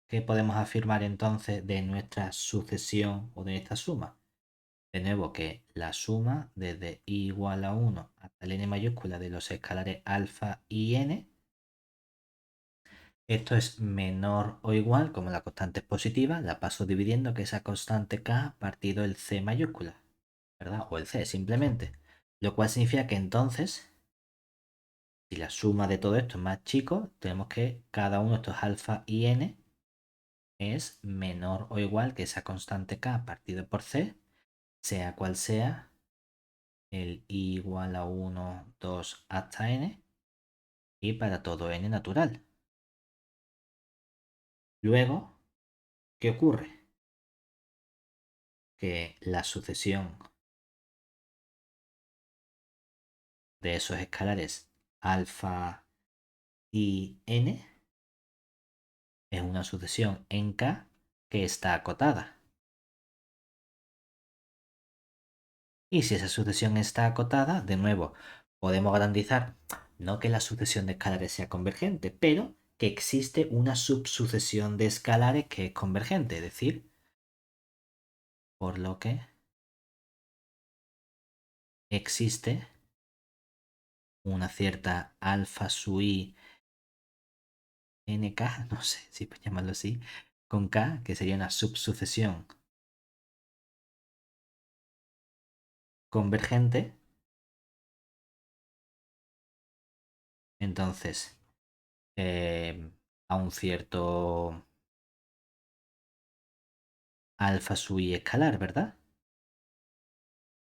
¿qué podemos afirmar entonces de nuestra sucesión o de esta suma? De nuevo que la suma desde i igual a 1 hasta el n mayúscula de los escalares alfa y n, esto es menor o igual, como la constante es positiva, la paso dividiendo que esa constante k partido el c mayúscula, ¿verdad? O el c simplemente. Lo cual significa que entonces, si la suma de todo esto es más chico, tenemos que cada uno de estos alfa y n es menor o igual que esa constante k partido por c, sea cual sea el i igual a 1, 2 hasta n y para todo n natural. Luego, ¿qué ocurre? Que la sucesión de esos escalares alfa y n es una sucesión en K que está acotada. Y si esa sucesión está acotada, de nuevo, podemos garantizar no que la sucesión de escalares sea convergente, pero que existe una subsucesión de escalares que es convergente, es decir, por lo que existe una cierta alfa sub i nk, no sé si puedo llamarlo así, con k, que sería una subsucesión convergente. Entonces, a un cierto alfa sub i escalar, ¿verdad?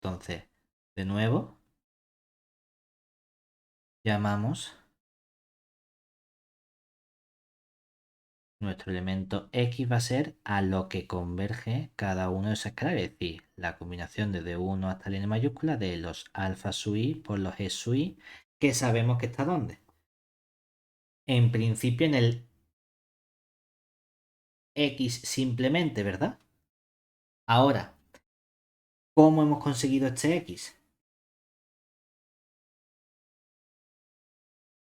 Entonces, de nuevo, llamamos nuestro elemento x va a ser a lo que converge cada uno de esos escalares, es decir, la combinación desde 1 hasta el n mayúscula de los alfa sub i por los e sub i, que sabemos que está ¿dónde? En principio en el x simplemente, ¿verdad? Ahora, ¿cómo hemos conseguido este x?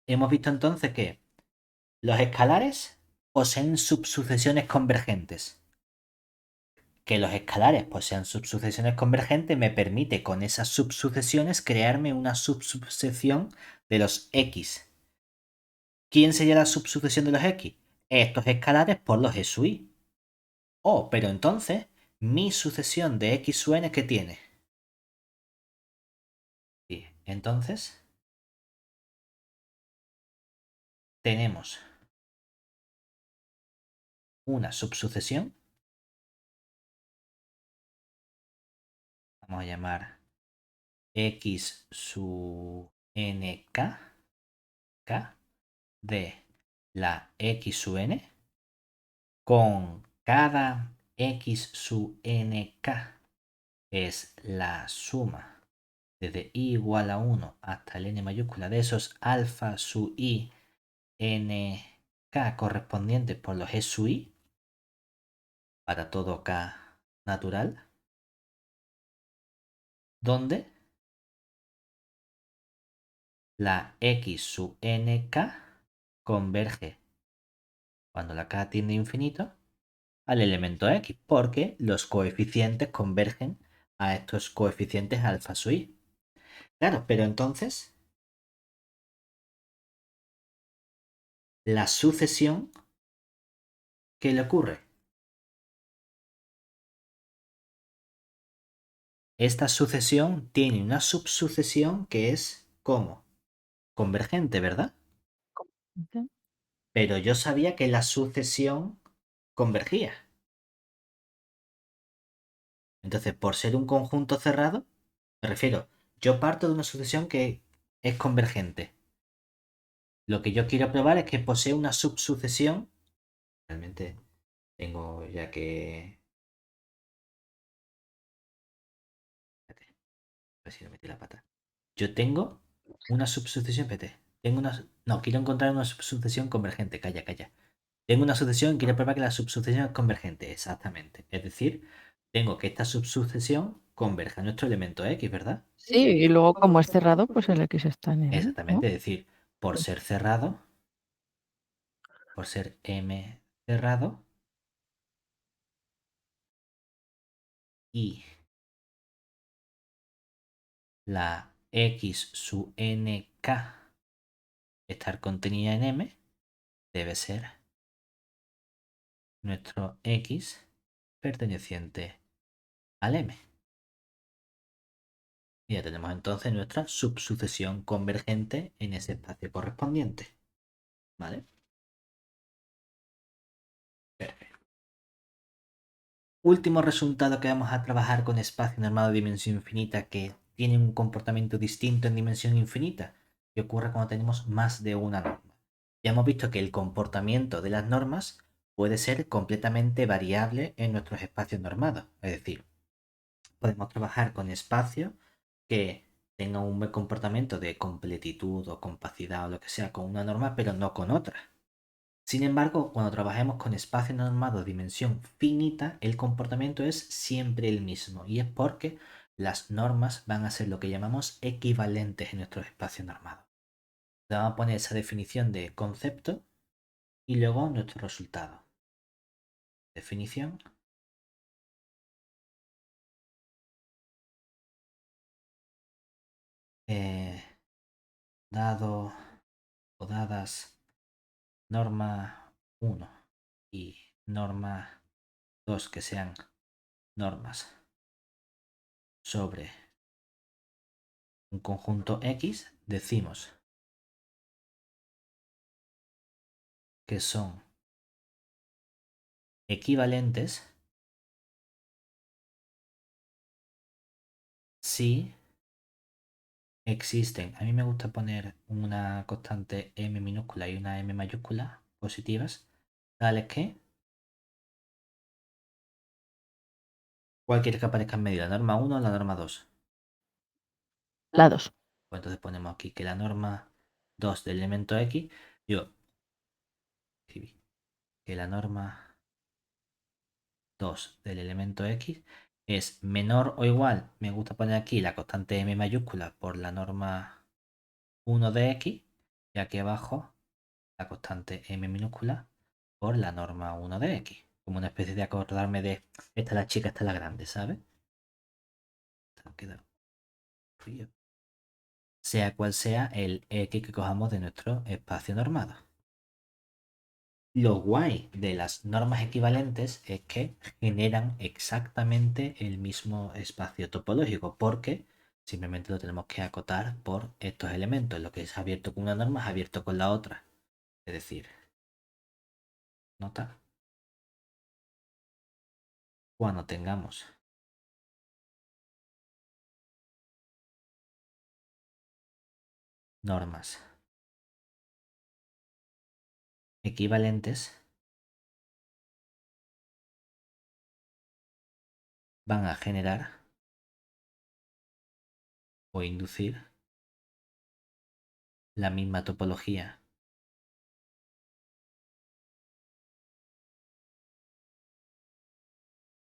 Hemos visto entonces que los escalares poseen subsucesiones convergentes. Que los escalares posean subsucesiones convergentes me permite con esas subsucesiones crearme una subsucesión de los x. ¿Quién sería la subsucesión de los x? Estos escalares por los e sub i. Oh, pero entonces, mi sucesión de x sub n, ¿qué tiene? Sí, entonces, tenemos una subsucesión, vamos a llamar x sub nk, k, de la x sub n, con cada x sub nk es la suma desde i igual a 1 hasta el n mayúscula de esos alfa sub i nk correspondientes por los e sub i para todo k natural, donde la x sub nk converge cuando la k tiende a infinito al elemento x, porque los coeficientes convergen a estos coeficientes alfa sub i. Claro, pero entonces la sucesión, ¿qué le ocurre? Esta sucesión tiene una subsucesión que es como convergente, ¿verdad? ¿Entiendes? Pero yo sabía que la sucesión convergía. Entonces, por ser un conjunto cerrado, me refiero, yo parto de una sucesión que es convergente. Lo que yo quiero probar es que posee una subsucesión. Realmente tengo ya que... Espérate, a ver si no metí la pata. Yo tengo una subsucesión, espérate. Tengo una... No, quiero encontrar una subsucesión convergente. Calla, calla. Tengo una sucesión y quiero probar que la subsucesión es convergente. Exactamente. Es decir, tengo que esta subsucesión converja a nuestro elemento X, ¿verdad? Sí, y luego como es cerrado, pues el X está en él, Exactamente. ¿no? Es decir, por ser cerrado, por ser M cerrado y la X sub nk estar contenida en M, debe ser nuestro X perteneciente al M. Y ya tenemos entonces nuestra subsucesión convergente en ese espacio correspondiente. ¿Vale? Perfecto. Último resultado que vamos a trabajar con espacio normado de dimensión infinita que tiene un comportamiento distinto en dimensión infinita, que ocurre cuando tenemos más de una norma. Ya hemos visto que el comportamiento de las normas puede ser completamente variable en nuestros espacios normados. Es decir, podemos trabajar con espacios que tengan un buen comportamiento de completitud o compacidad o lo que sea con una norma, pero no con otra. Sin embargo, cuando trabajemos con espacio normado de dimensión finita, el comportamiento es siempre el mismo, y es porque las normas van a ser lo que llamamos equivalentes en nuestros espacios normados. Le vamos a poner esa definición de concepto y luego nuestro resultado. Definición. Dado o dadas norma 1 y norma 2 que sean normas sobre un conjunto X, decimos que son equivalentes si existen. A mí me gusta poner una constante m minúscula y una m mayúscula positivas, tales que cualquiera que aparezca en medio, la norma 1 o la norma 2. Lados. Pues entonces ponemos aquí que la norma 2 del elemento X, yo escribí que la norma 2 del elemento X es menor o igual, me gusta poner aquí la constante m mayúscula por la norma 1 de X, y aquí abajo la constante m minúscula por la norma 1 de X. Como una especie de acordarme de esta es la chica, esta es la grande, ¿sabes? Queda frío. Sea cual sea el X que cojamos de nuestro espacio normado. Lo guay de las normas equivalentes es que generan exactamente el mismo espacio topológico, porque simplemente lo tenemos que acotar por estos elementos. Lo que es abierto con una norma es abierto con la otra. Es decir, nota, cuando tengamos normas equivalentes, van a generar o inducir la misma topología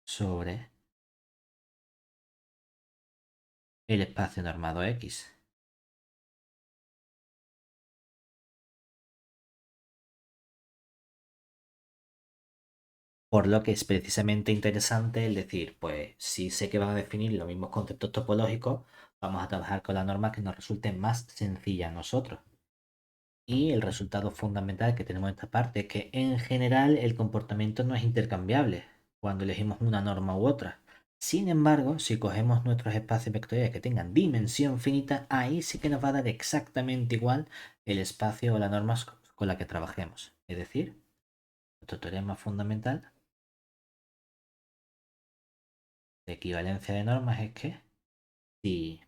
sobre el espacio normado X. Por lo que es precisamente interesante el decir, pues si sé que van a definir los mismos conceptos topológicos, vamos a trabajar con la norma que nos resulte más sencilla a nosotros. Y el resultado fundamental que tenemos en esta parte es que en general el comportamiento no es intercambiable cuando elegimos una norma u otra. Sin embargo, si cogemos nuestros espacios vectoriales que tengan dimensión finita, ahí sí que nos va a dar exactamente igual el espacio o la norma con la que trabajemos. Es decir, nuestro teorema fundamental de equivalencia de normas es que si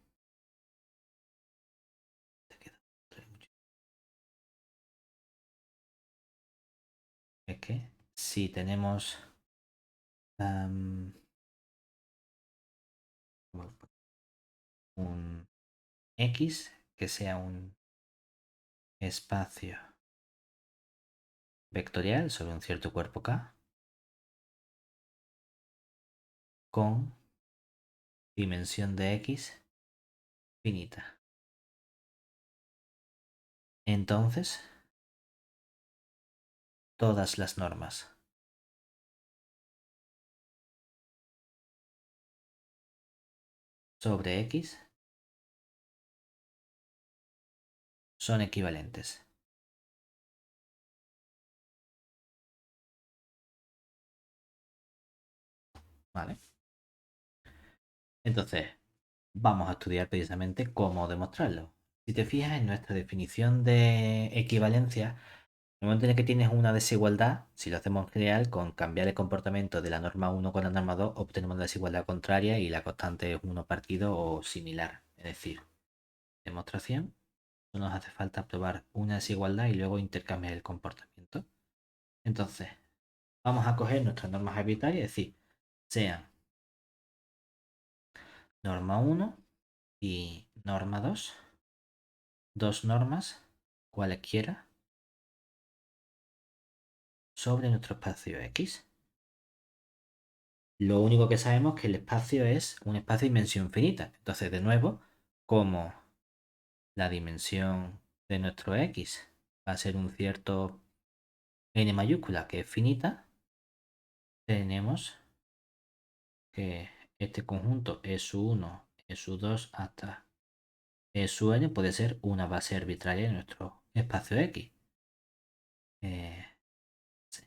si tenemos un X que sea un espacio vectorial sobre un cierto cuerpo K con dimensión de X finita. Entonces, todas las normas sobre X son equivalentes. ¿Vale? Entonces, vamos a estudiar precisamente cómo demostrarlo. Si te fijas en nuestra definición de equivalencia, en el momento en el que tienes una desigualdad, si lo hacemos en general, con cambiar el comportamiento de la norma 1 con la norma 2, obtenemos la desigualdad contraria y la constante es 1 partido o similar. Es decir, demostración, no nos hace falta probar una desigualdad y luego intercambiar el comportamiento. Entonces, vamos a coger nuestras normas arbitrarias, es decir, sean norma 1 y norma 2, dos normas, cualesquiera, sobre nuestro espacio X. Lo único que sabemos es que el espacio es un espacio de dimensión finita. Entonces, de nuevo, como la dimensión de nuestro X va a ser un cierto n mayúscula que es finita, tenemos que este conjunto E su 1, E su 2 hasta E su n puede ser una base arbitraria de nuestro espacio X. Sí.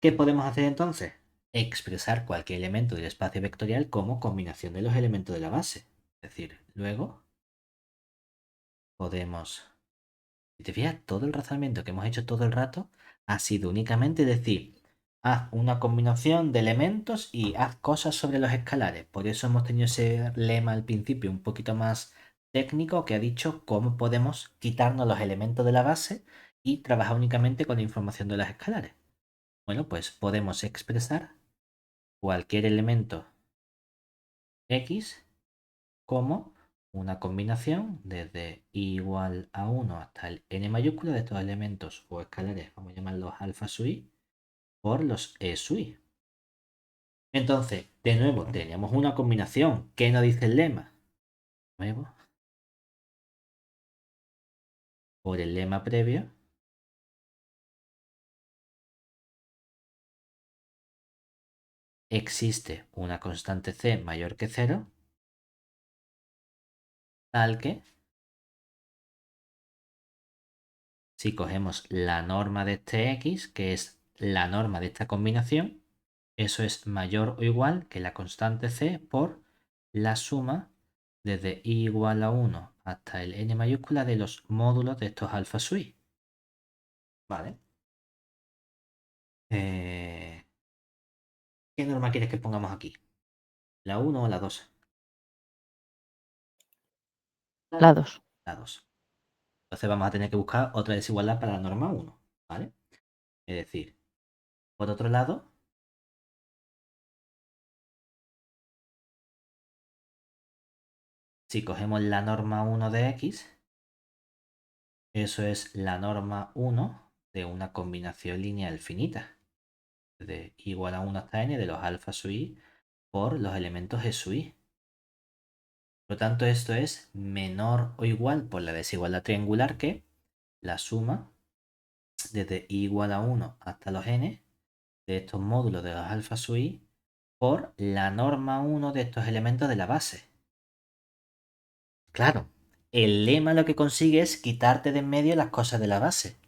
¿Qué podemos hacer entonces? Expresar cualquier elemento del espacio vectorial como combinación de los elementos de la base. Es decir, luego podemos, si te fijas, todo el razonamiento que hemos hecho todo el rato ha sido únicamente decir, haz una combinación de elementos y haz cosas sobre los escalares. Por eso hemos tenido ese lema al principio un poquito más técnico que ha dicho cómo podemos quitarnos los elementos de la base y trabajar únicamente con la información de los escalares. Bueno, pues podemos expresar cualquier elemento X como una combinación desde i igual a 1 hasta el n mayúscula de estos elementos o escalares, vamos a llamarlos alfa sub i, por los e sub i. Entonces, de nuevo, tenemos una combinación. ¿Qué nos dice el lema? De nuevo, por el lema previo, existe una constante c mayor que 0, tal que si cogemos la norma de este x, que es la norma de esta combinación, eso es mayor o igual que la constante c por la suma desde i igual a 1 hasta el n mayúscula de los módulos de estos alfa sui. Vale. ¿Qué norma quieres que pongamos aquí? ¿La 1 o la 2? La 2. La 2. Entonces vamos a tener que buscar otra desigualdad para la norma 1, ¿vale? Es decir, por otro lado, si cogemos la norma 1 de x, eso es la norma 1 de una combinación lineal finita, de igual a 1 hasta n de los alfa sub i por los elementos e sub i. Por lo tanto, esto es menor o igual por la desigualdad triangular que la suma desde i igual a 1 hasta los n de estos módulos de los alfa sub i por la norma 1 de estos elementos de la base. Claro, el lema lo que consigue es quitarte de en medio las cosas de la base.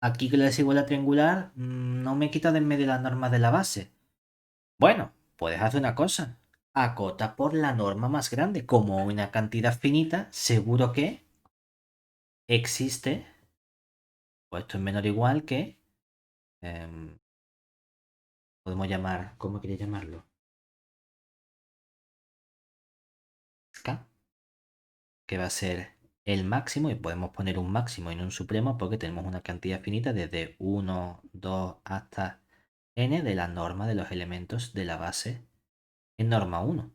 Aquí con la desigualdad triangular no me quita de en medio las normas de la base. Bueno, puedes hacer una cosa. Acota por la norma más grande. Como una cantidad finita, seguro que existe, pues esto es menor o igual que, podemos llamar, ¿cómo queréis llamarlo? K, que va a ser el máximo, y podemos poner un máximo y no un supremo porque tenemos una cantidad finita desde 1, 2 hasta n de la norma de los elementos de la base en norma 1. Por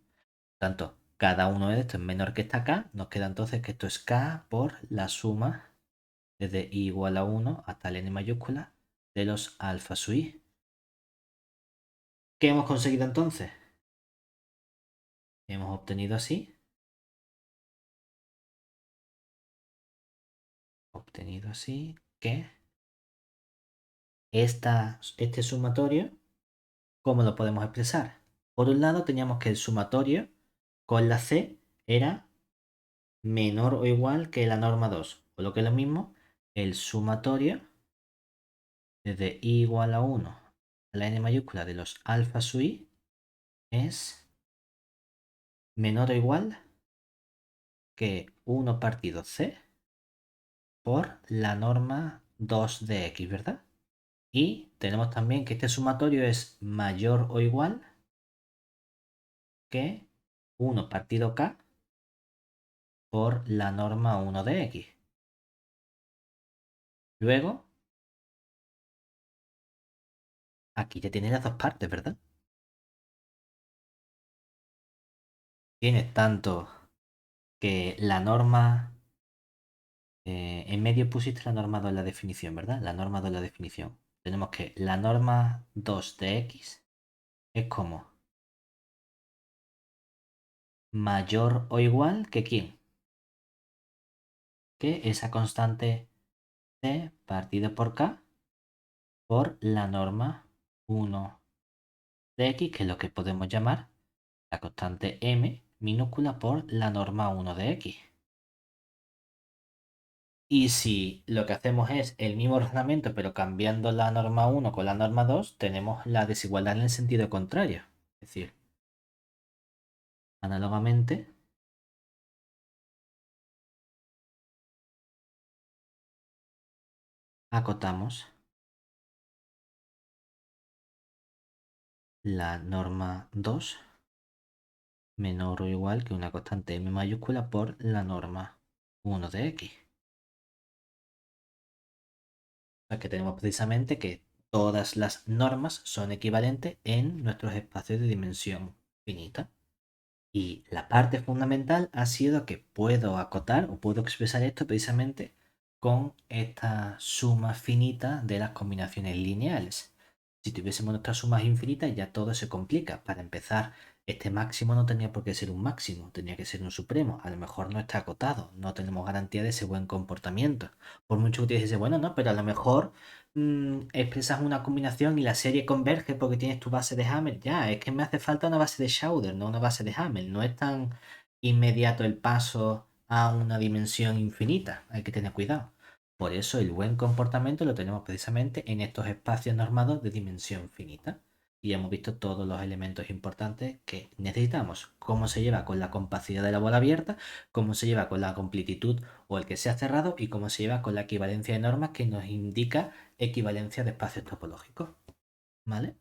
tanto, cada uno de estos es menor que esta k, nos queda entonces que esto es k por la suma desde i igual a 1 hasta el n mayúscula de los alfa sub i. ¿Qué hemos conseguido entonces? Hemos obtenido así, que este sumatorio, ¿cómo lo podemos expresar? Por un lado teníamos que el sumatorio con la c era menor o igual que la norma 2, o lo que es lo mismo, el sumatorio desde i igual a 1 a la n mayúscula de los alfa sub i es menor o igual que 1 partido c por la norma 2 de x, ¿verdad? Y tenemos también que este sumatorio es mayor o igual que 1 partido k por la norma 1 de x. Luego, aquí ya tienes las dos partes, ¿verdad? Tienes tanto que la norma, en medio pusiste la norma 2 en la definición, ¿verdad? La norma 2 en la definición. Tenemos que la norma 2 de x es como mayor o igual que ¿quién? Que esa constante c partido por k por la norma 1 de x, que es lo que podemos llamar la constante m minúscula por la norma 1 de x. Y si lo que hacemos es el mismo razonamiento, pero cambiando la norma 1 con la norma 2, tenemos la desigualdad en el sentido contrario. Es decir, análogamente, acotamos la norma 2 menor o igual que una constante m mayúscula por la norma 1 de x. O sea que tenemos precisamente que todas las normas son equivalentes en nuestros espacios de dimensión finita. Y la parte fundamental ha sido que puedo acotar o puedo expresar esto precisamente con esta suma finita de las combinaciones lineales. Si tuviésemos nuestras sumas infinitas ya todo se complica. Para empezar, este máximo no tenía por qué ser un máximo, tenía que ser un supremo. A lo mejor no está acotado, no tenemos garantía de ese buen comportamiento. Por mucho que te dices, bueno, no, pero a lo mejor expresas una combinación y la serie converge porque tienes tu base de Hamel. Ya, es que me hace falta una base de Schauder, no una base de Hamel. No es tan inmediato el paso a una dimensión infinita. Hay que tener cuidado. Por eso el buen comportamiento lo tenemos precisamente en estos espacios normados de dimensión finita. y hemos visto todos los elementos importantes que necesitamos. Cómo se lleva con la compacidad de la bola abierta, cómo se lleva con la completitud o el que sea cerrado y cómo se lleva con la equivalencia de normas que nos indica equivalencia de espacios topológicos. ¿Vale?